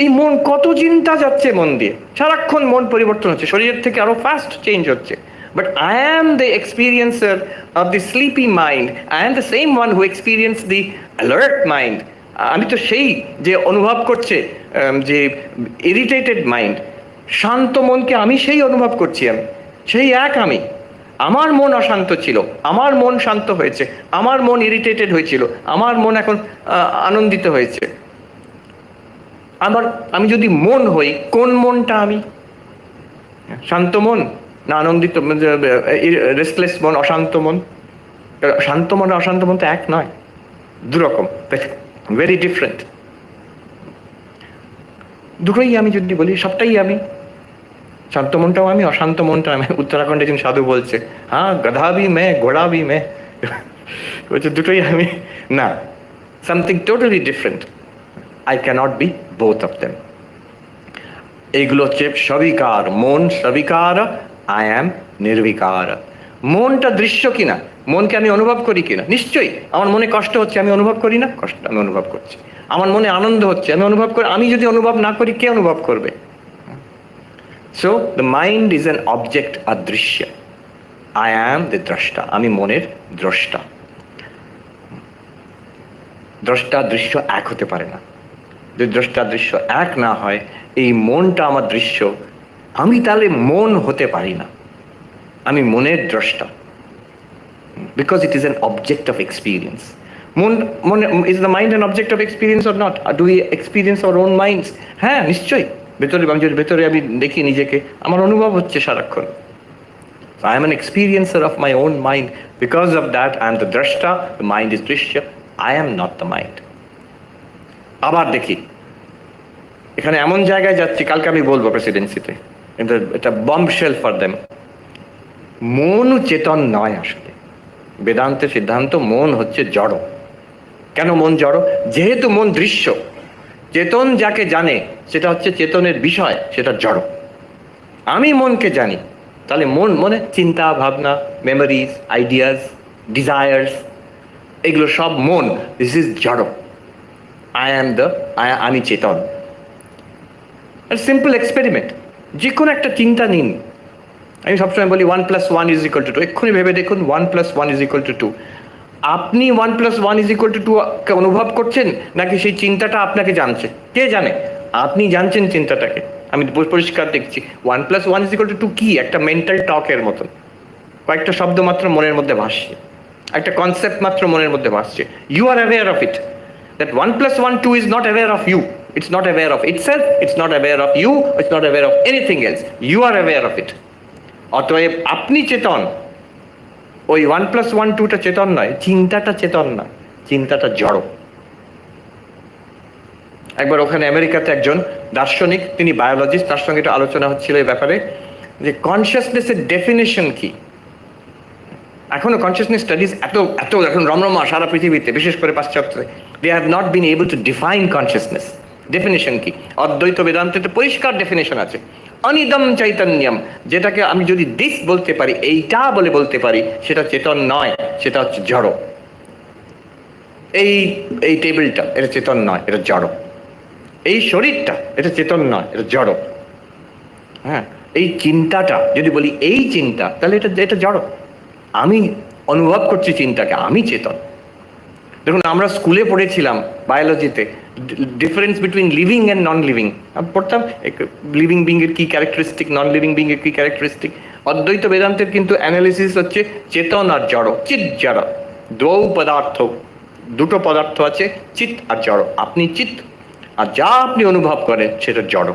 এই মন, কত চিন্তা যাচ্ছে মন দিয়ে, সারাক্ষণ মন পরিবর্তন হচ্ছে, শরীরের থেকে আরো ফাস্ট চেঞ্জ হচ্ছে। But I am the experiencer of the sleepy mind. I am the same one who experience the alert mind. আমি তো সেই যে অনুভব করছে, যে ইরিটেটেড মাইন্ড, শান্ত মনকে আমি সেই অনুভব করছি। আমি সেই এক আমি। আমার মন অশান্ত ছিল, আমার মন শান্ত হয়েছে। আমার মন ইরিটেটেড হয়েছিল, আমার মন এখন আনন্দিত হয়েছে। আমি যদি মন হই, কোন মনটা আমি? শান্ত মন না আনন্দিত, রেস্টলেস মন, অশান্ত মন? শান্ত মন আর অশান্ত মন তো এক নয়, দুরকম, ভেরি ডিফারেন্ট। দুটোই আমি যদি বলি, সবটাই আমি। শান্ত মনটাও আমি, অশান্ত মনটাও আমি। উত্তরাখণ্ডে একজন সাধু বলছে, হ্যাঁ গধা ভি মে, ঘোড়া ভি মে। বলছে দুটোই আমি না, something totally different. I cannot be both of them. এইগুলো হচ্ছে সবিকার। মন সবিকার, আই অ্যাম নির্বিকার। মনটা দৃশ্য কিনা, মনকে আমি অনুভব করি কিনা? নিশ্চয়ই। আমার মনে কষ্ট হচ্ছে, আমি অনুভব করি না? কষ্ট আমি অনুভব করছি। আমার মনে আনন্দ হচ্ছে, আমি অনুভব করি। আমি যদি অনুভব না করি, কে অনুভব করবে? So the mind is an object, অদৃশ্য। আই অ্যাম দ্য দ্রষ্টা, আমি মনের দ্রষ্টা। দ্রষ্টা দৃশ্য এক হতে পারে না। যদি দ্রষ্টা দৃশ্য এক না হয়, এই মনটা আমার দৃশ্য, আমি তাহলে মন হতে পারি না। আমি মনের দ্রষ্টা, because it is an object of experience. Is the mind an object of experience or not? Do we experience our own minds? হ্যাঁ, নিশ্চয়ই। ভেতরে আমি দেখি নিজেকে, আমার অনুভব হচ্ছে সারাক্ষণ। I am an experiencer of my own mind. Because of that I am the drashta, the mind is drishya, I am not the mind. আবার দেখি, এখানে এমন জায়গায় যাচ্ছি, কালকে আমি বলবো প্রেসিডেন্সিতে, কিন্তু এটা বম্বশেল ফর দেম। মন চেতন নয় আসলে। বেদান্তের সিদ্ধান্ত, মন হচ্ছে জড়। কেন মন জড়? যেহেতু মন দৃশ্য, চেতন যাকে জানে সেটা হচ্ছে চেতনের বিষয়, সেটা জড়। আমি মনকে জানি, তাহলে মনে চিন্তা ভাবনা, মেমোরিজ, আইডিয়াস, ডিজায়ার্স, এগুলো সব মন। দিস ইজ জড়। আমি চেতন। সিম্পল এক্সপেরিমেন্ট, যে কোনো একটা চিন্তা নিন, আমি সবসময় বলি 1+1=2, এক্ষুনি ভেবে দেখুন 1+1=2। আপনি 1+1=2 কে অনুভব করছেন, নাকি সেই চিন্তাটা আপনাকে জানছে? কে জানে? আপনি জানছেন চিন্তাটাকে। আমি পরিষ্কার দেখছি 1+1=2 কি, একটা মেন্টাল টকের মতন, কয়েকটা শব্দ মাত্র মনের মধ্যে ভাসছে, একটা কনসেপ্ট মাত্র মনের মধ্যে ভাসছে। You are aware of it, that 1+1=2 is not aware of you, it's not aware of itself, it's not aware of you, it's not aware of anything else, you are aware of it. অতএব আপনি চেতন, ওই 1+1=2টা চেতন নয়, চিন্তাটা চেতন নয়, চিন্তাটা জড়। একবার ওখানে আমেরিকাতে একজন দার্শনিক, তিনি বায়োলজিস্ট, তার সঙ্গে একটু আলোচনা হচ্ছিল এই ব্যাপারে যে কনসিয়াসনেসের ডেফিনেশন কি। এখনো কনসিয়াসনেস স্টাডিজ এত এত এখন রমরমা সারা পৃথিবীতে, বিশেষ করে পাশ্চাত্যে, they have not been able to define consciousness. Definition কি? অদ্বৈত বেদান্তে পরিষ্কার ডেফিনেশন আছে, অনিদম চৈতন্যম, যেটাকে আমি যদি দিস বলতে পারি, এইটা বলে বলতে পারি, সেটা চেতন নয়, সেটা হচ্ছে জড়। এই এই টেবিলটা, এটা চেতন নয়, এটা জড়। এই শরীরটা, এটা চেতন নয়, এটা জড়। হ্যাঁ, এই চিন্তাটা যদি বলি এই চিন্তা, তাহলে এটা এটা জড়। আমি অনুভব করছি চিন্তাকে, আমি চেতন। দেখুন, আমরা স্কুলে পড়েছিলাম বায়োলজিতে difference between living and non living. আমি পড়তাম লিভিং বিং এর কি ক্যারেক্টারিস্টিক, নন লিভিং বিং এর কি ক্যারেক্টারিস্টিক। অদ্বৈত বেদান্তের কিন্তু অ্যানালিসিস হচ্ছে চেতন আর জড়, চিৎ জড়, দ্বৌ পদার্থ, দুটো পদার্থ আছে, চিৎ আর জড়। আপনি চিৎ, আর যা আপনি অনুভব করেন সেটা জড়।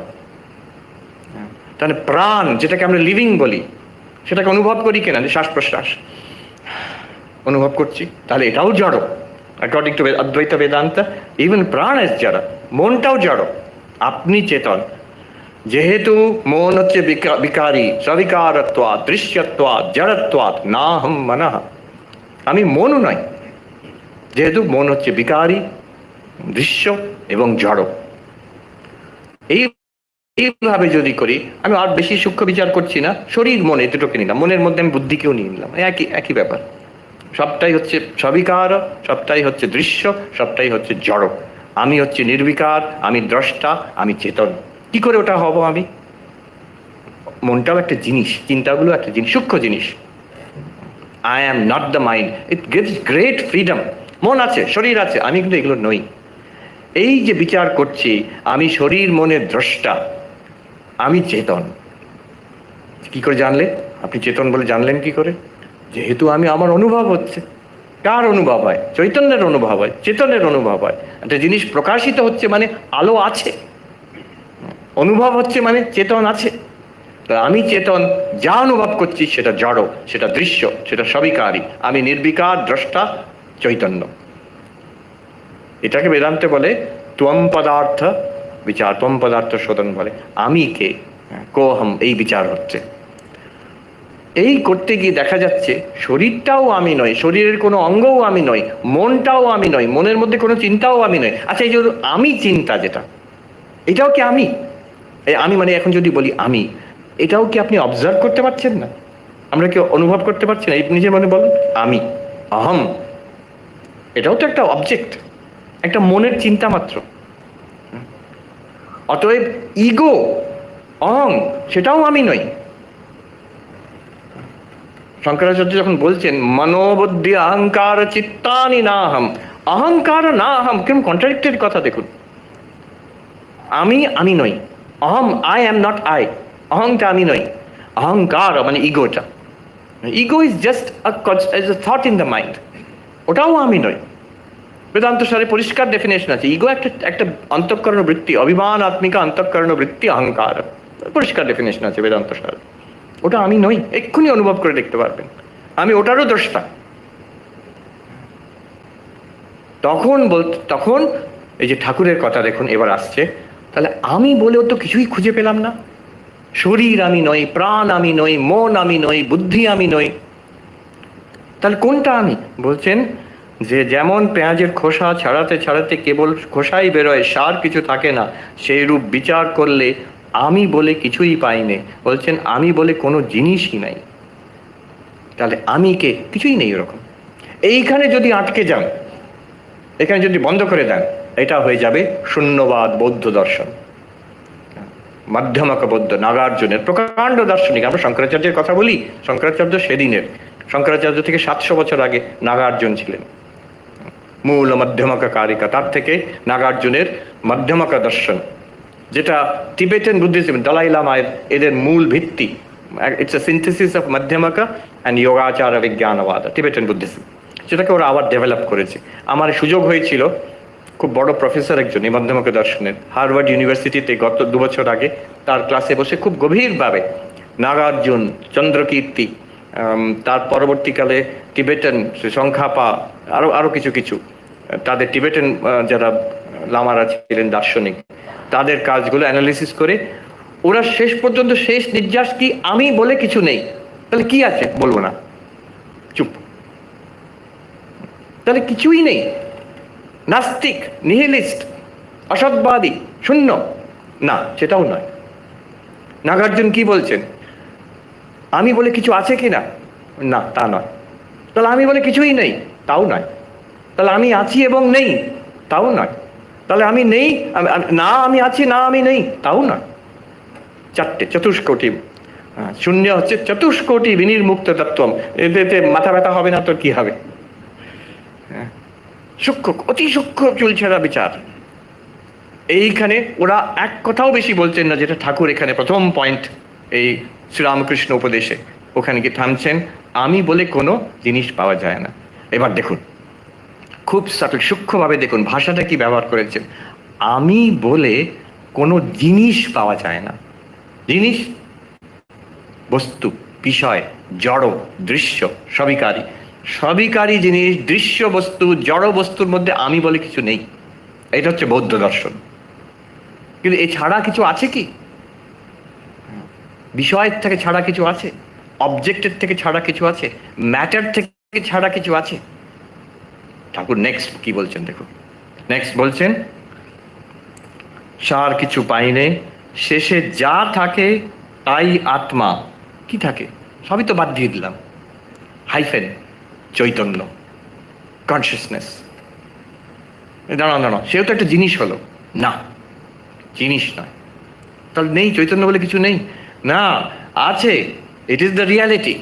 তাহলে প্রাণ, যেটাকে আমরা লিভিং বলি, সেটাকে অনুভব করি কেনা, যে শ্বাস প্রশ্বাস অনুভব করছি, তাহলে এটাও জড়। অ্যাকর্ডিং টু অদ্বৈত বেদান্ত, ইভেন প্রাণ ইজ জড়, মনটাও জড়, আপনি চেতন। যেহেতু মন হচ্ছে বিকারী, সবিকারত্বাৎ, দৃশ্যত্বাৎ, জড়ত্বাৎ, নাহম মনঃ, আমি মনও নয়, যেহেতু মন হচ্ছে বিকারী, দৃশ্য এবং জড়। এইভাবে যদি করি, আমি আর বেশি সূক্ষ্ম বিচার করছি না, শরীর মন এই দুটোকে নিলাম, মনের মধ্যে আমি বুদ্ধিকেও নিয়ে নিলাম, একই একই ব্যাপার। সবটাই হচ্ছে সবিকার, সবটাই হচ্ছে দৃশ্য, সবটাই হচ্ছে জড়। আমি হচ্ছে নির্বিকার, আমি দ্রষ্টা, আমি চেতন। কি করে ওটা হব আমি? মনটাও একটা জিনিস, চিন্তাগুলো একটা জিনিস, সূক্ষ্ম জিনিস। I am not the mind, it gives great freedom. মন আছে, শরীর আছে, আমি কিন্তু এগুলো নই। এই যে বিচার করছি, আমি শরীর মনের দ্রষ্টা, আমি চেতন। কি করে জানলে? আপনি চেতন বলে জানলেন কি করে? যেহেতু আমি, আমার অনুভব হচ্ছে। কার অনুভব হয়? চৈতন্যের অনুভব হয়, চেতনের অনুভব হয়। একটা জিনিস প্রকাশিত হচ্ছে মানে আলো আছে, অনুভব হচ্ছে মানে চেতন আছে। আমি চেতন, যা অনুভব করছি সেটা জড়, সেটা দৃশ্য, সেটা সবিকারী। আমি নির্বিকার, দ্রষ্টা, চৈতন্য। এটাকে বেদান্তে বলে ত্বম পদার্থ বিচার, ত্বম পদার্থ শোধন বলে। আমি কে, কোহম, এই বিচার হচ্ছে। এই করতে গিয়ে দেখা যাচ্ছে শরীরটাও আমি নই, শরীরের কোনো অঙ্গও আমি নই, মনটাও আমি নই, মনের মধ্যে কোনো চিন্তাও আমি নই। আচ্ছা, এই যে আমি চিন্তা, যেটা, এটাও কি আমি? আমি মানে এখন যদি বলি আমি, এটাও কি আপনি অবজার্ভ করতে পারছেন না? আমরা কি অনুভব করতে পারছি না? এই নিজের মনে বলুন, আমি, অহম, এটাও তো একটা অবজেক্ট, একটা মনের চিন্তা মাত্র। অতএব ইগো, অহং, সেটাও আমি নই। শঙ্করাচার্য যখন বলছেন মনোবুদ্ধি অহংকার চিত্তানি নাহম, অহংকার নাহম, কেমন কন্ট্রাডিক্টেড কথা দেখুন। আমি নই, অহম, আই অ্যাম নট আই, অহংটা আমি নই। অহংকার মানে ইগোটা, ego is just a thought in the mind, ওটাও আমি নই। বেদান্ত সারে পরিষ্কার ডেফিনেশন আছে, ইগো একটা একটা অন্তঃকরণ বৃত্তি, অভিমান আত্মিকা অন্তঃকরণ বৃত্তি অহংকার, পরিষ্কার ডেফিনেশন আছে বেদান্ত সারে। ওটা আমি নই, এক্ষুনি অনুভব করে দেখতে পারবেন, আমি ওটারও দ্রষ্টা। তখন এই যে ঠাকুরের কথা দেখুন এবার আসছে, তাহলে আমি বলেও তো কিছুই খুঁজে পেলাম না। শরীর আমি নই, প্রাণ আমি নই, মন আমি নই, বুদ্ধি আমি নই, তাহলে কোনটা আমি? বলছেন যে যেমন পেঁয়াজের খোসা ছাড়াতে ছাড়াতে কেবল খোসাই বেরোয়, সার কিছু থাকে না, সেই রূপ বিচার করলে আমি বলে কিছুই পাইনে। বলছেন আমি বলে কোনো জিনিসই নাই। তাহলে আমি কে? কিছুই নেই ওরকম। এইখানে যদি আটকে যান, এখানে যদি বন্ধ করে দেন, এটা হয়ে যাবে শূন্যবাদ বৌদ্ধ দর্শন। মাধ্যমক বৌদ্ধ নাগার্জুনের প্রকাণ্ড দার্শনিক। আমরা শঙ্করাচার্যের কথা বলি, শঙ্করাচার্য সেদিনের, শঙ্করাচার্য থেকে 700 বছর আগে নাগার্জুন ছিলেন মূল মধ্যমক কারিকা। তার থেকে নাগার্জুনের মধ্যমক দর্শন, যেটা টিবেটান বুদ্ধিজম, দলাই লামায়ের এদের মূল ভিত্তি। It's a synthesis of Madhyamaka and Yogachara Vijnanavada, Tibetan Buddhism, যেটাকে ওরা আবার ডেভেলপ করেছে। আমার সুযোগ হয়েছিল, খুব বড় প্রফেসর একজন এই মধ্যমক দর্শনের, হার্ভার্ড ইউনিভার্সিটিতে গত 2 বছর আগে তার ক্লাসে বসে খুব গভীরভাবে নাগার্জুন, চন্দ্রকীর্তি, তার পরবর্তীকালে টিবেটান সংখ্যাপা, আরো কিছু কিছু তাদের টিবেটান যারা লামারা ছিলেন দার্শনিক, তাদের কাজগুলো অ্যানালিসিস করে ওরা শেষ পর্যন্ত শেষ নির্যাস কি, আমি বলে কিছু নেই, তাহলে কি আছে বলবো না, চুপ, তাহলে কিছুই নেই, নাস্তিক, নিহিলিস্ট, অসৎবাদী, শূন্য, না সেটাও নয়। নাগার্জুন কি বলছেন, আমি বলে কিছু আছে কি না, না তা নয়। তাহলে আমি বলে কিছুই নেই, তাও নয়। তাহলে আমি আছি এবং নেই, তাও নয়। তাহলে আমি নেই, না আমি আছি, না আমি নেই, তাও নয়। চারটে, চতুষ্কোটি, শূন্য হচ্ছে চতুষ্কোটি বিনির্মুক্ত তত্ত্বম। এতে মাথা ব্যথা হবে না তো কি হবে? সূক্ষ্ম, অতি সূক্ষ্ম চুলছেড়া বিচার। এইখানে ওরা এক কথাও বেশি বলছেন না, যেটা ঠাকুর এখানে প্রথম পয়েন্ট এই শ্রীরামকৃষ্ণ উপদেশে, ওখানে কি থামছেন, আমি বলে কোনো জিনিস পাওয়া যায় না। এবার দেখুন, খুব সাটল, সূক্ষ্মভাবে দেখুন ভাষাটা কি ব্যবহার করেছেন। আমি বলে কোনো জিনিস পাওয়া যায় না। জিনিস, বস্তু, বিষয়, জড়, দৃশ্য, সবিকারী, সবিকারী জিনিস, দৃশ্য বস্তু, জড় বস্তুর মধ্যে আমি বলে কিছু নেই। এটা হচ্ছে বৌদ্ধ দর্শন। কিন্তু এছাড়া কিছু আছে কি? বিষয়ের থেকে ছাড়া কিছু আছে? অবজেক্টের থেকে ছাড়া কিছু আছে? ম্যাটার থেকে ছাড়া কিছু আছে? ঠাকুর নেক্সট কি বলছেন দেখুন। নেক্সট বলছেন, সার কিছু পাইনে, শেষে যা থাকে তাই আত্মা। কি থাকে? সবই তো বাদ দিয়ে দিলাম, হাইফেন, চৈতন্য, কনসিয়াসনেস। দাঁড়ানো, সেও তো একটা জিনিস হলো না, জিনিস নয়। তাহলে নেই, চৈতন্য বলে কিছু নেই না, আছে। It is the reality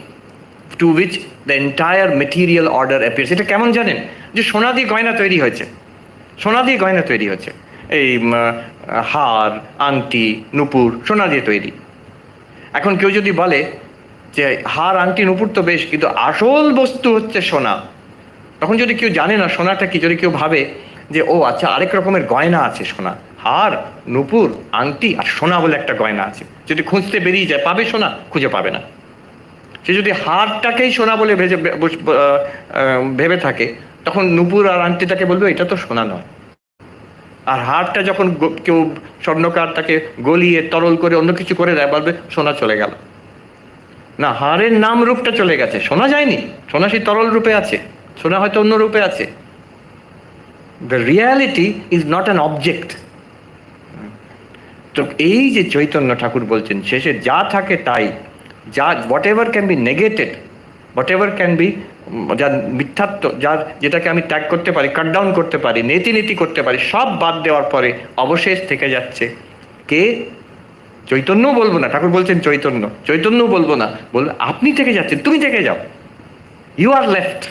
to which the entire material order appears. এটা কেমন জানেন? যে সোনা দিয়ে গয়না তৈরি হয়েছে, সোনা দিয়ে গয়না তৈরি হচ্ছে, এই হার, আংটি, নুপুর সোনা দিয়ে তৈরি। এখন কেউ যদি বলে যে হার, আংটি, নুপুর তো বেশ, কিন্তু আসল বস্তু হচ্ছে সোনা, তখন যদি কেউ জানে না সোনাটা কি, যদি কেউ ভাবে যে ও আচ্ছা আরেক রকমের গয়না আছে, সোনা, হার, নুপুর, আংটি আর সোনা বলে একটা গয়না আছে, যদি খুঁজতে বেরিয়ে যায় পাবে সোনা? খুঁজে পাবে না। সে যদি হারটাকেই সোনা বলে ভেবে থাকে, তখন নুপুর আর আংটিটাকে বলবে এটা তো সোনা নয়। আর হারটা যখন কেউ স্বর্ণকার তাকে গলিয়ে তরল করে অন্য কিছু করে দেয়, বলবে সোনা চলে গেল। না, হারের নাম রূপটা চলে গেছে, সোনা যায়নি। সোনা সেই তরল রূপে আছে, সোনা হয়তো অন্য রূপে আছে। The reality is not an object. তো এই যে চৈতন্য, ঠাকুর বলছেন শেষে যা থাকে তাই, যা whatever can be negated, whatever can be, যার মিথ্যাত্ব, যার যেটাকে আমি ত্যাগ করতে পারি, কাট ডাউন করতে পারি, নীতি করতে পারি, সব বাদ দেওয়ার পরে অবশেষ থেকে যাচ্ছে কে? চৈতন্যও বলবো না, ঠাকুর বলছেন চৈতন্য, চৈতন্যও বলবো না, বলবো আপনি থেকে যাচ্ছেন, তুমি থেকে যাও। You are left,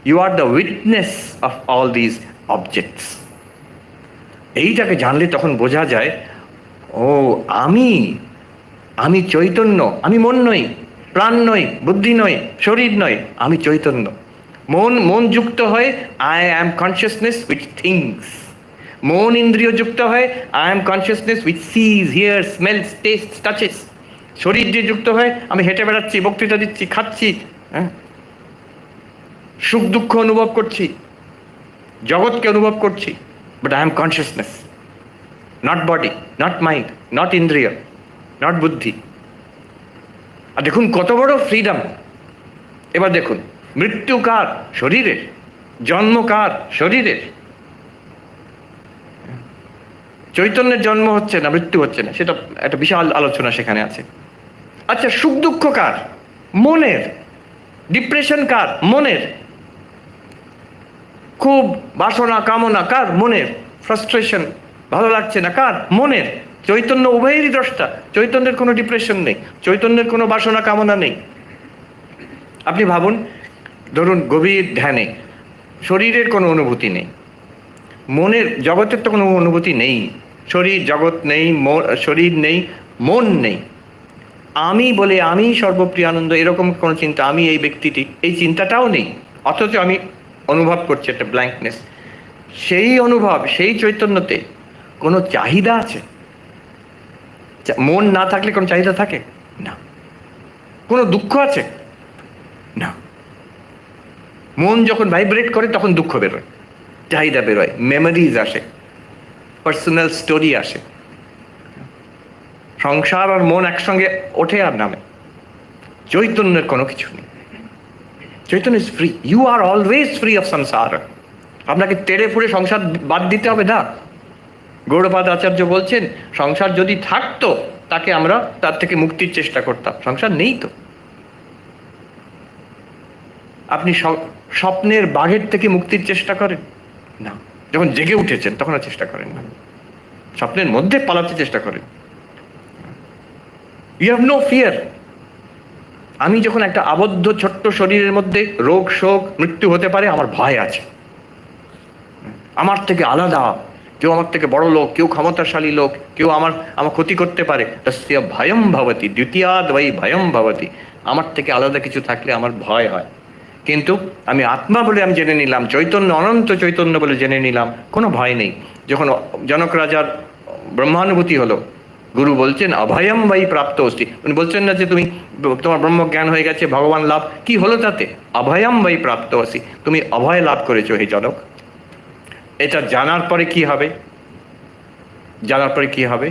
you are the witness of all these objects. এইটাকে জানলে তখন বোঝা যায়, ও আমি চৈতন্য, আমি মন নই, প্রাণ নই, বুদ্ধি নই, শরীর নয়, আমি চৈতন্য। মন যুক্ত হয়, I am consciousness which thinks. মন ইন্দ্রিয় যুক্ত হয়, I am consciousness which sees, hears, smells, taste, touches. শরীর দিয়ে যুক্ত হয়, আমি হেঁটে বেড়াচ্ছি, বক্তৃতা দিচ্ছি, খাচ্ছি, হ্যাঁ, সুখ দুঃখ অনুভব করছি, জগৎকে অনুভব করছি, but I am consciousness, not body, not mind, not ইন্দ্রিয়, নট বুদ্ধি। আর দেখুন কত বড় ফ্রিডম। এবার দেখুন, মৃত্যু কার? শরীরের। জন্ম কার? শরীরের। চৈতন্যের জন্ম হচ্ছে না, মৃত্যু হচ্ছে না, সেটা একটা বিশাল আলোচনা সেখানে আছে। আচ্ছা, সুখ দুঃখ কার? মনের। ডিপ্রেশন কার? মনের। খুব বাসনা কামনা কার? মনের। ফ্রাস্ট্রেশন, ভালো লাগছে না কার? মনের। চৈতন্য উভয়েরই দ্রষ্টা। চৈতন্যের কোনো ডিপ্রেশন নেই, চৈতন্যের কোনো বাসনা কামনা নেই। আপনি ভাবুন, ধরুন গভীর ধ্যানে শরীরের কোনো অনুভূতি নেই, মনের জগতের তো কোনো অনুভূতি নেই, শরীর জগৎ নেই, শরীর নেই, মন নেই, আমি বলে আমি সর্বপ্রিয় আনন্দ এরকম কোনো চিন্তা, আমি এই ব্যক্তিটি, এই চিন্তাটাও নেই, অথচ আমি অনুভব করছি একটা ব্ল্যাঙ্কনেস। সেই অনুভব, সেই চৈতন্যতে কোনো চাহিদা আছে? মন না থাকলে কোনো চাহিদা থাকে না। কোনো দুঃখ আছে না। মন যখন ভাইব্রেট করে তখন দুঃখ বেরোয়, চাহিদা বেরোয়, মেমোরিজ আসে, পার্সোনাল স্টোরি আসে। সংসার আর মন একসঙ্গে ওঠে আর নামে। চৈতন্যের কোনো কিছু নেই। চৈতন্য is free. You are always free of সংসার। আপনাকে তেড়ে ফুড়ে সংসার বাদ দিতে হবে না। গৌড়পাদ আচার্য বলছেন, সংসার যদি থাকতো তাকে আমরা তার থেকে মুক্তির চেষ্টা করতাম। সংসার নেই তো। আপনি স্বপ্নের বাঘের থেকে মুক্তির চেষ্টা করেন না, যখন জেগে উঠেছেন তখন আর চেষ্টা করেন না, স্বপ্নের মধ্যে পালাতে চেষ্টা করেন। You have no fear. আমি যখন একটা আবদ্ধ ছোট্ট শরীরের মধ্যে রোগ শোক মৃত্যু হতে পারে, আমার ভয় আছে। আমার থেকে আলাদা কেউ, আমার থেকে বড় লোক, কেউ ক্ষমতাশালী লোক, কেউ আমার ক্ষতি করতে পারে, তস্য ভয়ম ভবতি দ্বিতীয়াদ বৈ ভয়ম ভবতি। আমার থেকে আলাদা কিছু থাকলে আমার ভয় হয়। কিন্তু আমি আত্মা বলে আমি জেনে নিলাম, চৈতন্য অনন্ত চৈতন্য বলে জেনে নিলাম, কোনো ভয় নেই। যখন জনক রাজার ব্রহ্মানুভূতি হলো, গুরু বলছেন অভয়ম বৈ প্রাপ্ত অস্তি। উনি বলছেন না যে তুমি, তোমার ব্রহ্মজ্ঞান হয়ে গেছে, ভগবান লাভ, কি হলো তাতে? অভয়ম বৈ প্রাপ্ত অস্তি, তুমি অভয় লাভ করেছো হে জনক। এটা জানার পরে কি হবে? জানার পরে কি হবে?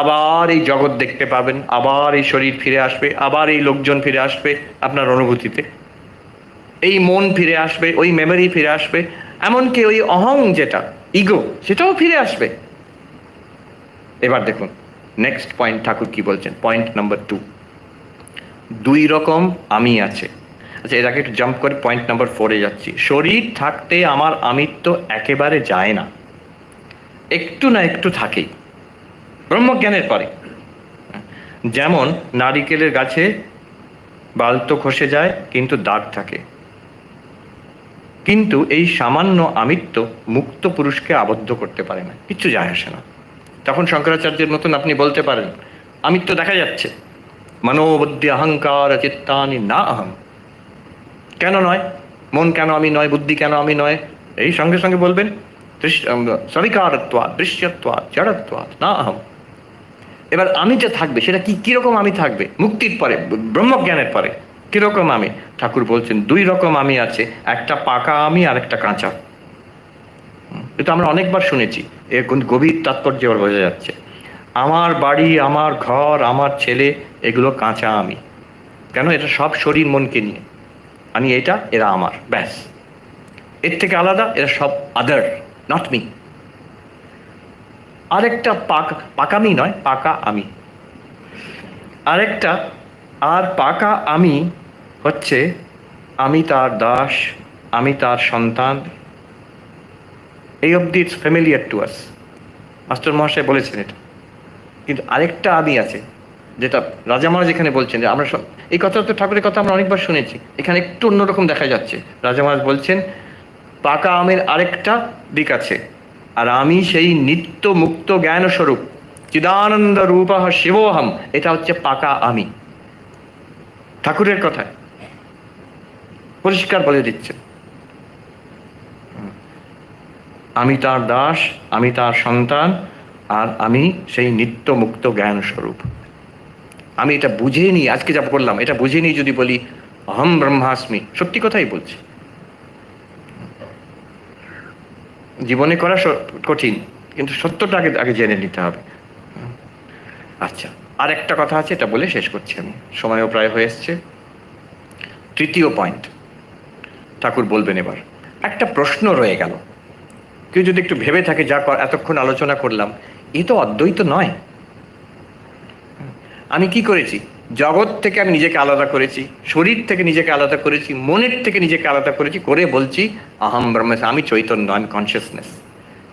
আবার এই জগৎ দেখতে পাবেন, আবার এই শরীর ফিরে আসবে, আবার এই লোকজন ফিরে আসবে আপনার অনুভূতিতে, এই মন ফিরে আসবে, ওই মেমোরি ফিরে আসবে, এমনকি ওই অহং যেটা ইগো সেটাও ফিরে আসবে। এবার দেখুন নেক্সট পয়েন্ট ঠাকুর কি বলছেন, পয়েন্ট নাম্বার 2। দুই রকম আমি আছে। আচ্ছা, এর আগে একটু জাম্প করে পয়েন্ট নাম্বার 4-এ যাচ্ছি। শরীর থাকতে আমার আমিত্ব একেবারে যায় না, একটু না একটু থাকেই ব্রহ্মজ্ঞানের পরে। যেমন নারিকেলের গাছে বালতো খসে যায় কিন্তু দাগ থাকে, কিন্তু এই সামান্য আমিত্ব মুক্ত পুরুষকে আবদ্ধ করতে পারে না, কিচ্ছু যায় আসে না। তখন শঙ্করাচার্যের মতন আপনি বলতে পারেন আমিত্ব দেখা যাচ্ছে, মনোবুদ্ধি অহংকার চিত্তানি না অহম। কেন নয়? মন কেন আমি নয়, বুদ্ধি কেন আমি নয়? এই সঙ্গে সঙ্গে বলবেন সবিকারত্বাৎ দৃশ্যত্বাৎ জড়ত্বাৎ না অহম। এবার আমি যে থাকবে সেটা কিরকম আমি থাকবে? মুক্তির পরে, ব্রহ্মজ্ঞানের পরে কিরকম আমি? ঠাকুর বলছেন দুই রকম আমি আছে, একটা পাকা আমি আর একটা কাঁচা। এটা আমরা অনেকবার শুনেছি, এর গভীর তাৎপর্য বোঝা যাচ্ছে। আমার বাড়ি, আমার ঘর, আমার ছেলে, এগুলো কাঁচা আমি। কেন? এটা সব শরীর মনকে নিয়ে। আমি এটা, এরা আমার, ব্যাস। এর থেকে আলাদা এরা সব আদার, নট মি। আরেকটা পাকামি নয়, পাকা আমি। আরেকটা আর পাকা আমি হচ্ছে আমি তার দাস, আমি তার সন্তান। এই অবধি it's familiar to us, master মহাশয় বলেছেন এটা। কিন্তু আরেকটা আমি আছে, যেটা রাজা মহারাজ এখানে বলছেন যে আমরা এই কথা তো ঠাকুরের কথা আমরা অনেকবার শুনেছি, এখানে একটু অন্যরকম দেখা যাচ্ছে। রাজা মহারাজ বলছেন পাকা আমের আরেকটা দিক আছে, আর আমি সেই নিত্য মুক্ত জ্ঞান স্বরূপ চিদানন্দ রূপ শিবোহম, এটা হচ্ছে পাকা আমি। ঠাকুরের কথায় পরিষ্কার বলে দিচ্ছে আমি তার দাস, আমি তার সন্তান, আর আমি সেই নিত্য মুক্ত জ্ঞান স্বরূপ। আমি এটা বুঝে নিই, আজকে যা করলাম এটা বুঝে নিই যদি বলি অহম ব্রহ্মাস্মি, সত্যি কথাই বলছি। জীবনে করা কঠিন, কিন্তু সত্যটা আগে জেনে নিতে হবে। আচ্ছা, আর একটা কথা আছে, এটা বলে শেষ করছি আমি, সময়ও প্রায় হয়ে এসছে। তৃতীয় পয়েন্ট ঠাকুর বলবেন এবার। একটা প্রশ্ন রয়ে গেল, কেউ যদি একটু ভেবে থাকে যা এতক্ষণ আলোচনা করলাম, এ তো অদ্বৈত নয়। আমি কি করেছি? জগৎ থেকে আমি নিজেকে আলাদা করেছি, শরীর থেকে নিজেকে আলাদা করেছি, মনের থেকে নিজেকে আলাদা করেছি, করে বলছি আহম ব্রহ্মাস্মি, আমি চৈতন্য, আমি কনসিয়াসনেস।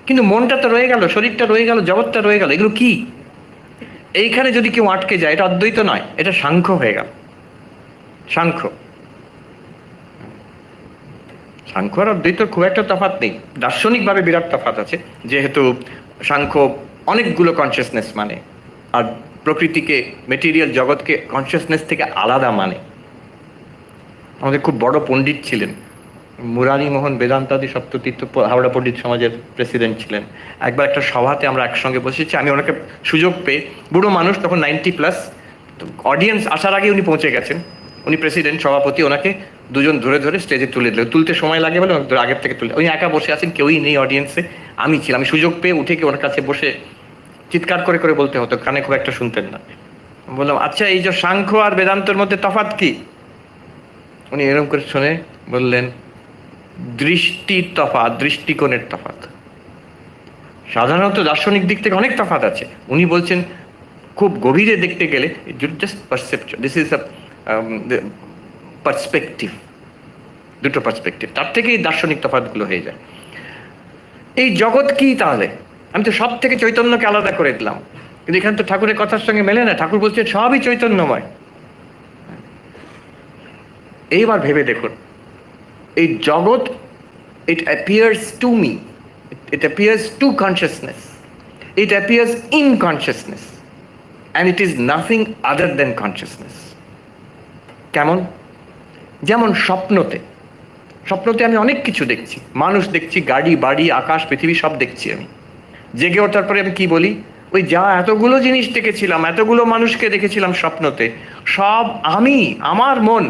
কিন্তু মনটা তো রয়ে গেল, শরীরটা রয়ে গেল, জগৎটা রয়ে গেল, এগুলো কি? এইখানে যদি কেউ আটকে যায়, এটা অদ্বৈত নয়, এটা সাংখ্য হয়ে গেল। সাংখ্য সাংখ্য আর অদ্বৈতর খুব একটা তফাৎ নেই, দার্শনিকভাবে বিরাট তফাৎ আছে, যেহেতু সাংখ্য অনেকগুলো কনসিয়াসনেস মানে, আর প্রকৃতিকে, মেটেরিয়াল জগৎকে কনসিয়াসনেস থেকে আলাদা মানে। আমাদের খুব বড় পণ্ডিত ছিলেন মুরারি মোহন বেদান্তাদি সপ্ততীর্থ, হাওড়া পণ্ডিত সমাজের প্রেসিডেন্ট ছিলেন। একবার একটা সভাতে আমরা একসঙ্গে বসেছি, আমি ওনাকে সুযোগ পেয়ে, বুড়ো মানুষ তখন 90+, অডিয়েন্স আসার আগে উনি পৌঁছে গেছেন, উনি প্রেসিডেন্ট সভাপতি, ওনাকে দুজন ধরে ধরে স্টেজে তুলে দিল, তুলতে সময় লাগে বলে আগের থেকে তুলে, উনি একা বসে আছেন, কেউই নেই অডিয়েন্সে, আমি ছিলাম। আমি সুযোগ পেয়ে উঠে গিয়ে ওনার কাছে বসে চিৎকার করে করে বলতে হতো, কানে খুব একটা শুনতেন না। বললাম, আচ্ছা এই যে সাংখ্য আর বেদান্তর মধ্যে তফাৎ কি? উনি এরকম করে শুনে বললেন, দৃষ্টির তফাৎ, দৃষ্টিকোণের তফাৎ। সাধারণত দার্শনিক দিক থেকে অনেক তফাৎ আছে, উনি বলছেন খুব গভীরে দেখতে গেলে just perception, this is a perspective, দুটো পার্সপেক্টিভ, তার থেকেই দার্শনিক তফাৎগুলো হয়ে যায়। এই জগৎ কি তাহলে? আমি তো সব থেকে চৈতন্যকে আলাদা করে দিলাম, কিন্তু এখানে তো ঠাকুরের কথার সঙ্গে মেলে না। ঠাকুর বলছেন সবই চৈতন্যময়। এইবার ভেবে দেখুন, এই জগৎ, it appears to me, it appears to consciousness, it appears in consciousness, and it is nothing other than consciousness. কেমন? যেমন স্বপ্নতে, স্বপ্নতে আমি অনেক কিছু দেখছি, মানুষ দেখছি, গাড়ি বাড়ি আকাশ পৃথিবী সব দেখছি। আমি জেগে ওঠার পরে আমি কি বলি? ওই যা এতগুলো জিনিস দেখেছিলাম, এতগুলো মানুষকে দেখেছিলাম স্বপ্নতে, সব আমি, আমার মন,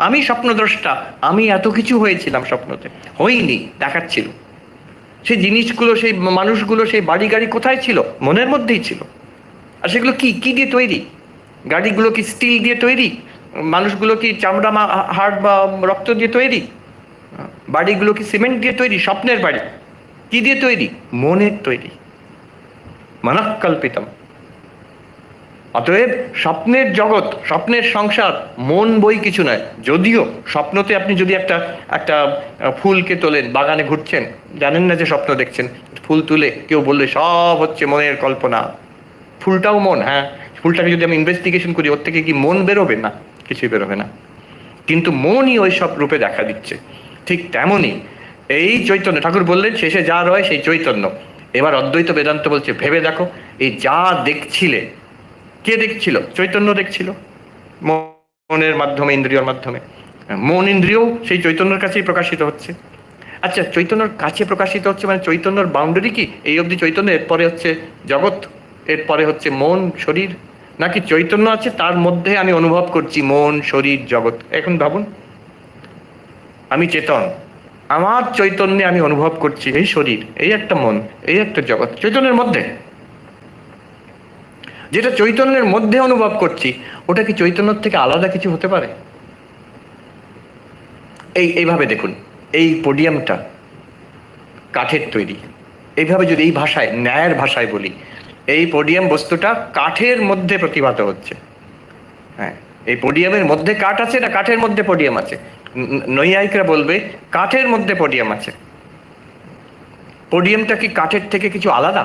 আমি স্বপ্নদ্রষ্টা, আমি এত কিছু হয়েছিলাম স্বপ্নতে, হইনি, দেখাচ্ছিল। সেই জিনিসগুলো, সেই মানুষগুলো, সেই বাড়ি গাড়ি কোথায় ছিল? মনের মধ্যেই ছিল। আর সেগুলো কি কি দিয়ে তৈরি? গাড়িগুলো কি স্টিল দিয়ে তৈরি? মানুষগুলো কি চামড়া হাড় বা রক্ত দিয়ে তৈরি? বাড়িগুলো কি সিমেন্ট দিয়ে তৈরি? স্বপ্নের বাড়ি কি দিয়ে তৈরি? মনের তৈরি, মনঃকল্পিতম। অতএব স্বপ্নের জগৎ, স্বপ্নের সংসার মন বই কিছু নয়। যদিও স্বপ্নতে আপনি যদি একটা একটা ফুলকে তোলেন, বাগানে ঘুরছেন, জানেন না যে স্বপ্ন দেখছেন, ফুল তুলে কেউ বললে সব হচ্ছে মনের কল্পনা, ফুলটাও মন। হ্যাঁ, ফুলটাকে যদি আমি ইনভেস্টিগেশন করি, ওর থেকে কি মন বেরোবে? না, কিছুই বেরোবে না, কিন্তু মনই ওই সব রূপে দেখা দিচ্ছে। ঠিক তেমনই এই চৈতন্য, ঠাকুর বললেন শেষে যা রয় সেই চৈতন্য। এবার অদ্বৈত বেদান্ত বলছে, ভেবে দেখো, এই যা দেখছিলে, কে দেখছিল? চৈতন্য দেখছিল, মনের মাধ্যমে, ইন্দ্রিয়র মাধ্যমে। মন ইন্দ্রিয় সেই চৈতন্যের কাছেই প্রকাশিত হচ্ছে। আচ্ছা, চৈতন্যর কাছে প্রকাশিত হচ্ছে মানে চৈতন্যর বাউন্ডারি কি? এই অবধি চৈতন্য, এরপরে হচ্ছে জগৎ, এরপরে হচ্ছে মন শরীর, নাকি চৈতন্য আছে তার মধ্যে আমি অনুভব করছি মন শরীর জগৎ? এখন ভাবুন, আমি চেতন, আমার চৈতন্যে আমি অনুভব করছি এই শরীর, এই একটা মন, এই একটা জগৎ, চৈতন্যের মধ্যে। যেটা চৈতন্যের মধ্যে অনুভব করছি, ওটা কি চৈতন্যর থেকে আলাদা কিছু হতে পারে? এইভাবে দেখুন, এই পোডিয়ামটা কাঠের তৈরি। এইভাবে যদি এই ভাষায়, ন্যায়ের ভাষায় বলি, এই পোডিয়াম বস্তুটা কাঠের মধ্যে প্রতিভাত হচ্ছে। হ্যাঁ, এই পোডিয়ামের মধ্যে কাঠ আছে না কাঠের মধ্যে পোডিয়াম আছে? নৈয়ায়িকরা বলবে কাঠের মধ্যে পোডিয়াম আছে। পোডিয়ামটা কি কাঠের থেকে কিছু আলাদা?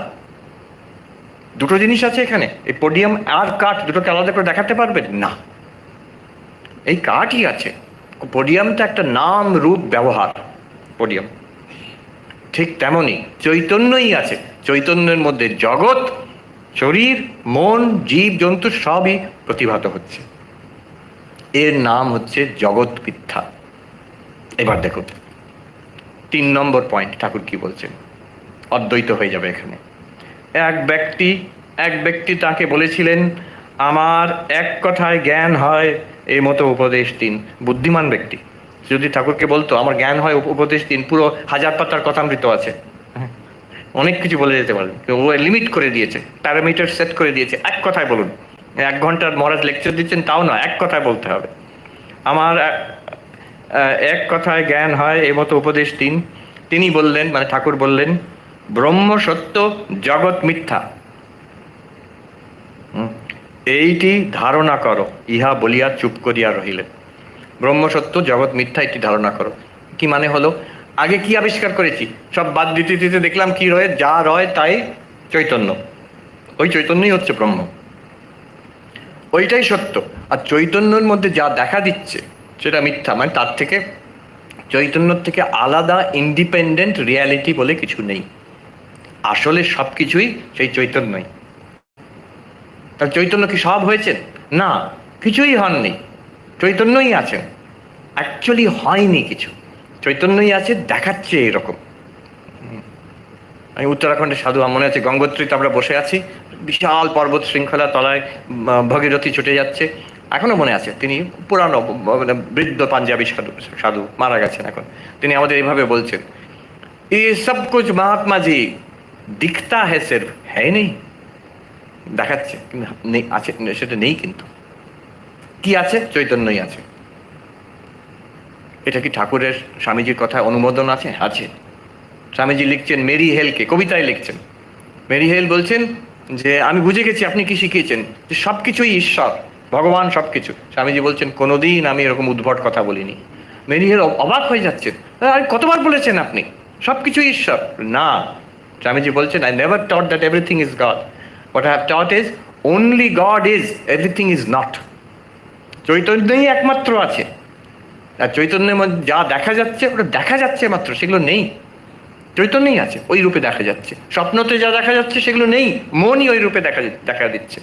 দুটো জিনিস আছে এখানে, এই পোডিয়াম আর কাঠ দুটোকে আলাদা করে দেখাতে পারবেন না। এই কাঠই আছে, পোডিয়ামটা একটা নাম রূপ ব্যবহার, পোডিয়াম। ঠিক তেমনই চৈতন্যই আছে, চৈতন্যের মধ্যে জগৎ, শরীর, মন, জীব জন্তু সবই প্রতিভাত হচ্ছে। এর নাম হচ্ছে জগৎ মিথ্যা। এবার দেখুন 3 নম্বর পয়েন্ট, ঠাকুর কি বলছেন? অদ্বৈত হয়ে যাবে এখানে। এক ব্যক্তি তাকে বলেছিলেন, আমার এক কথায় জ্ঞান হয় এই মতো উপদেশ দিন। বুদ্ধিমান ব্যক্তি যদি ঠাকুরকে বলতো আমার জ্ঞান হয় উপদেশ দিন, পুরো 1000 পাতার কথামৃত আছে, অনেক কিছু বলে যেতে পারেন। ও লিমিট করে দিয়েছে, প্যারামিটার সেট করে দিয়েছে, এক কথায় বলুন। 1 ঘন্টার মহারাজ লেকচার দিচ্ছেন, তাও না, এক কথায় বলতে হবে। আমার এক কথায় জ্ঞান হয় এই মতো উপদেশ দিন। তিনি বললেন, মানে ঠাকুর বললেন, ব্রহ্ম সত্য, জগৎ মিথ্যা, এইটি ধারণা করো। ইহা বলিয়া চুপ করিয়া রহিলেন। ব্রহ্ম সত্য, জগৎ মিথ্যা, এটি ধারণা করো। কি মানে হলো? আগে কি আবিষ্কার করেছি, সব বাদ দিতে দিতে দেখলাম কি রয়ে, যা রয় তাই চৈতন্য। ওই চৈতন্যই হচ্ছে ব্রহ্ম, ওইটাই সত্য। আর চৈতন্যের মধ্যে যা দেখা দিচ্ছে সেটা মিথ্যা, মানে তার থেকে, চৈতন্যর থেকে আলাদা ইন্ডিপেন্ডেন্ট রিয়ালিটি বলে কিছু নেই। আসলে সব কিছুই সেই চৈতন্যই। তার চৈতন্য কি সব হয়েছেন? না, কিছুই হননি, চৈতন্যই আছেন। অ্যাকচুয়ালি হয়নি কিছু, চৈতন্যই আছে, দেখাচ্ছে এরকম। আমি উত্তরাখণ্ডের সাধু, আমার মনে আছে গঙ্গোত্রীতে আমরা বসে আছি, বিশাল পর্বত শৃঙ্খলা তলায় ভগীরথী ছুটে যাচ্ছে, এখনো মনে আছে। তিনি পুরানো মানে বৃদ্ধ পাঞ্জাবি সাধু, সাধু মারা গেছেন এখন। তিনি আমাদের এইভাবে বলছেন, এ সব কুছ মহাত্মা জি দিখতা হ্যায় সির্ফ, হ্যায় নেই। দেখাচ্ছে কিন্তু নেই, আছে সেটা নেই। কিন্তু কি আছে? চৈতন্যই আছে। এটা কি ঠাকুরের, স্বামীজির কথায় অনুমোদন আছে? আছে। স্বামীজি লিখছেন মেরি হেলকে, কবিতায় লিখছেন। মেরি হেল বলছেন যে আমি বুঝে গেছি আপনি কি শিখিয়েছেন, যে সব কিছুই ঈশ্বর, ভগবান সব কিছু। স্বামীজি বলছেন কোনোদিন আমি এরকম উদ্ভট কথা বলিনি। মেরি হেল অবাক হয়ে যাচ্ছেন, আর কতবার বলেছেন আপনি সব কিছুই ঈশ্বর? না, স্বামীজি বলছেন I never taught that everything is God, what I have taught is only God is, everything is not. চৈতন্যই একমাত্র আছে, আর চৈতন্যের মধ্যে যা দেখা যাচ্ছে ওটা দেখা যাচ্ছে মাত্র, সেগুলো নেই। চৈতন্যই আছে, ওই রূপে দেখা যাচ্ছে। স্বপ্নতে যা দেখা যাচ্ছে সেগুলো নেই, মনই ওই রূপে দেখা দিচ্ছে।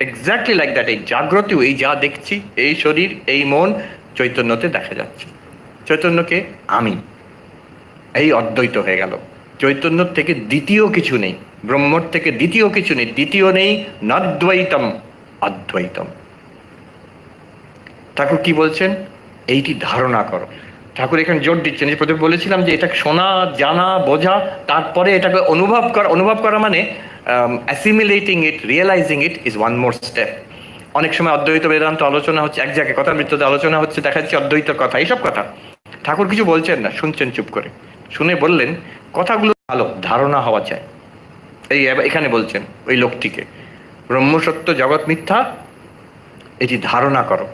এক্স্যাক্টলি লাইক দ্যাট, এই জাগ্রত, এই যা দেখছি, এই শরীর, এই মন চৈতন্যতে দেখা যাচ্ছে। চৈতন্যকে আমি, এই অদ্বৈত হয়ে গেল। চৈতন্যর থেকে দ্বিতীয় কিছু নেই, ব্রহ্মর থেকে দ্বিতীয় কিছু নেই, দ্বিতীয় নেই, নদ্বৈতম, অদ্বৈতম। ঠাকুর কি বলছেন? এইটি ধারণা করো। ঠাকুর এখানে জোর দিচ্ছেন, যে প্রথমে বলেছিলাম যে এটা শোনা, জানা, বোঝা, তারপরে এটাকে অনুভব করা। অনুভব করা মানে assimilating it, realising it is one more step. অনেক সময় অদ্বৈত বেদান্ত আলোচনা হচ্ছে, এক জায়গায় কথা মৃত্যুতে আলোচনা হচ্ছে, দেখা যাচ্ছে অদ্বৈতর কথা, এইসব কথা। ঠাকুর কিছু বলছেন না, শুনছেন চুপ করে। শুনে বললেন কথাগুলো ভালো ধারণা হওয়া চাই। এই এখানে বলছেন ওই লোকটিকে, ব্রহ্মসত্য জগৎ মিথ্যা, এটি ধারণা করো।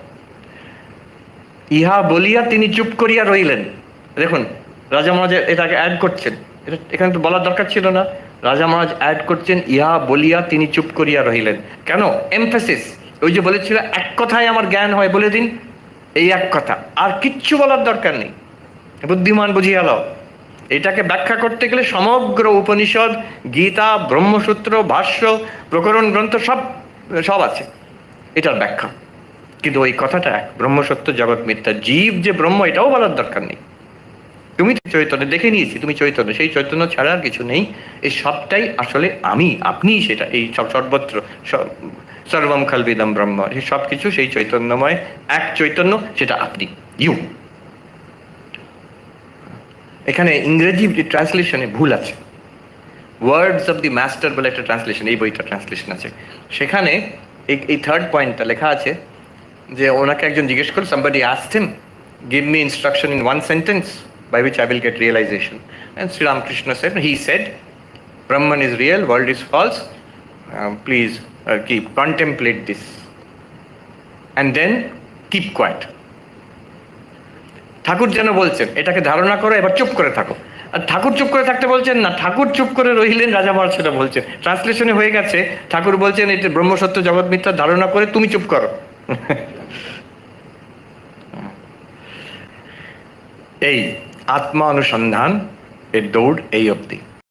ইহা বলিয়া তিনি চুপ করিয়া রইলেন। দেখুন, রাজা মহারাজ এটাকে অ্যাড করছেন, এটা এখানে তো বলার দরকার ছিল না। রাজা মহারাজ অ্যাড করছেন, ইহা বলিয়া তিনি চুপ করিয়া রহিলেন। কেন? এমফেসিস। ওই যে বলেছিল এক কথায় আমার জ্ঞান হয়, বলে দিন, এই এক কথা, আর কিচ্ছু বলার দরকার নেই, বুদ্ধিমান বুঝিয়া লও। এটাকে ব্যাখ্যা করতে গেলে সমগ্র উপনিষদ, গীতা, ব্রহ্মসূত্র, ভাষ্য, প্রকরণ গ্রন্থ সব সব আছে এটার ব্যাখ্যা। কিন্তু ওই কথাটা ব্রহ্মসত্য জগৎ মিথ্যা, জীব যে ব্রহ্ম, এটাও বলার দরকার নেই। তুমি চৈতন্য, দেখে নিয়েছি তুমি চৈতন্য, সেই চৈতন্য ছাড়া আর কিছু নেই। এই সবটাই আসলে আমি, আপনি সেটা, এই সব সর্বত্র, সর্বম খলবিদম ব্রহ্ম, এই সব কিছু সেই চৈতন্যময় এক চৈতন্য, সেটা আপনি, ইউ। এখানে ইংরেজি ট্রান্সলেশনে ভুল আছে। ওয়ার্ডস অফ দি মাস্টার বলে একটা ট্রান্সলেশন, এই বইটা ট্রান্সলেশন আছে, সেখানে এই থার্ড পয়েন্টটা লেখা আছে যে ওনাকে একজন জিজ্ঞেস করল, somebody asked him, give me instruction in one sentence by which I will get realization. And Sri Ramakrishna said, he said, Brahman is real, world is false, please keep contemplate this and then keep quiet. ঠাকুর যেন বলছেন এটাকে ধারণা করো, এবার চুপ করে থাকো। আর ঠাকুর চুপ করে থাকতে বলছেন না, ঠাকুর চুপ করে রইলেন, রাজা মহারাজ সেটা বলছেন। ট্রান্সলেশনে হয়ে গেছে, ঠাকুর বলছেন এটা ব্রহ্মসত্য জগৎ মিথ্যা ধারণা করে তুমি চুপ করো। এই আত্মা অনুসন্ধান এর দৌড় এই অবধি।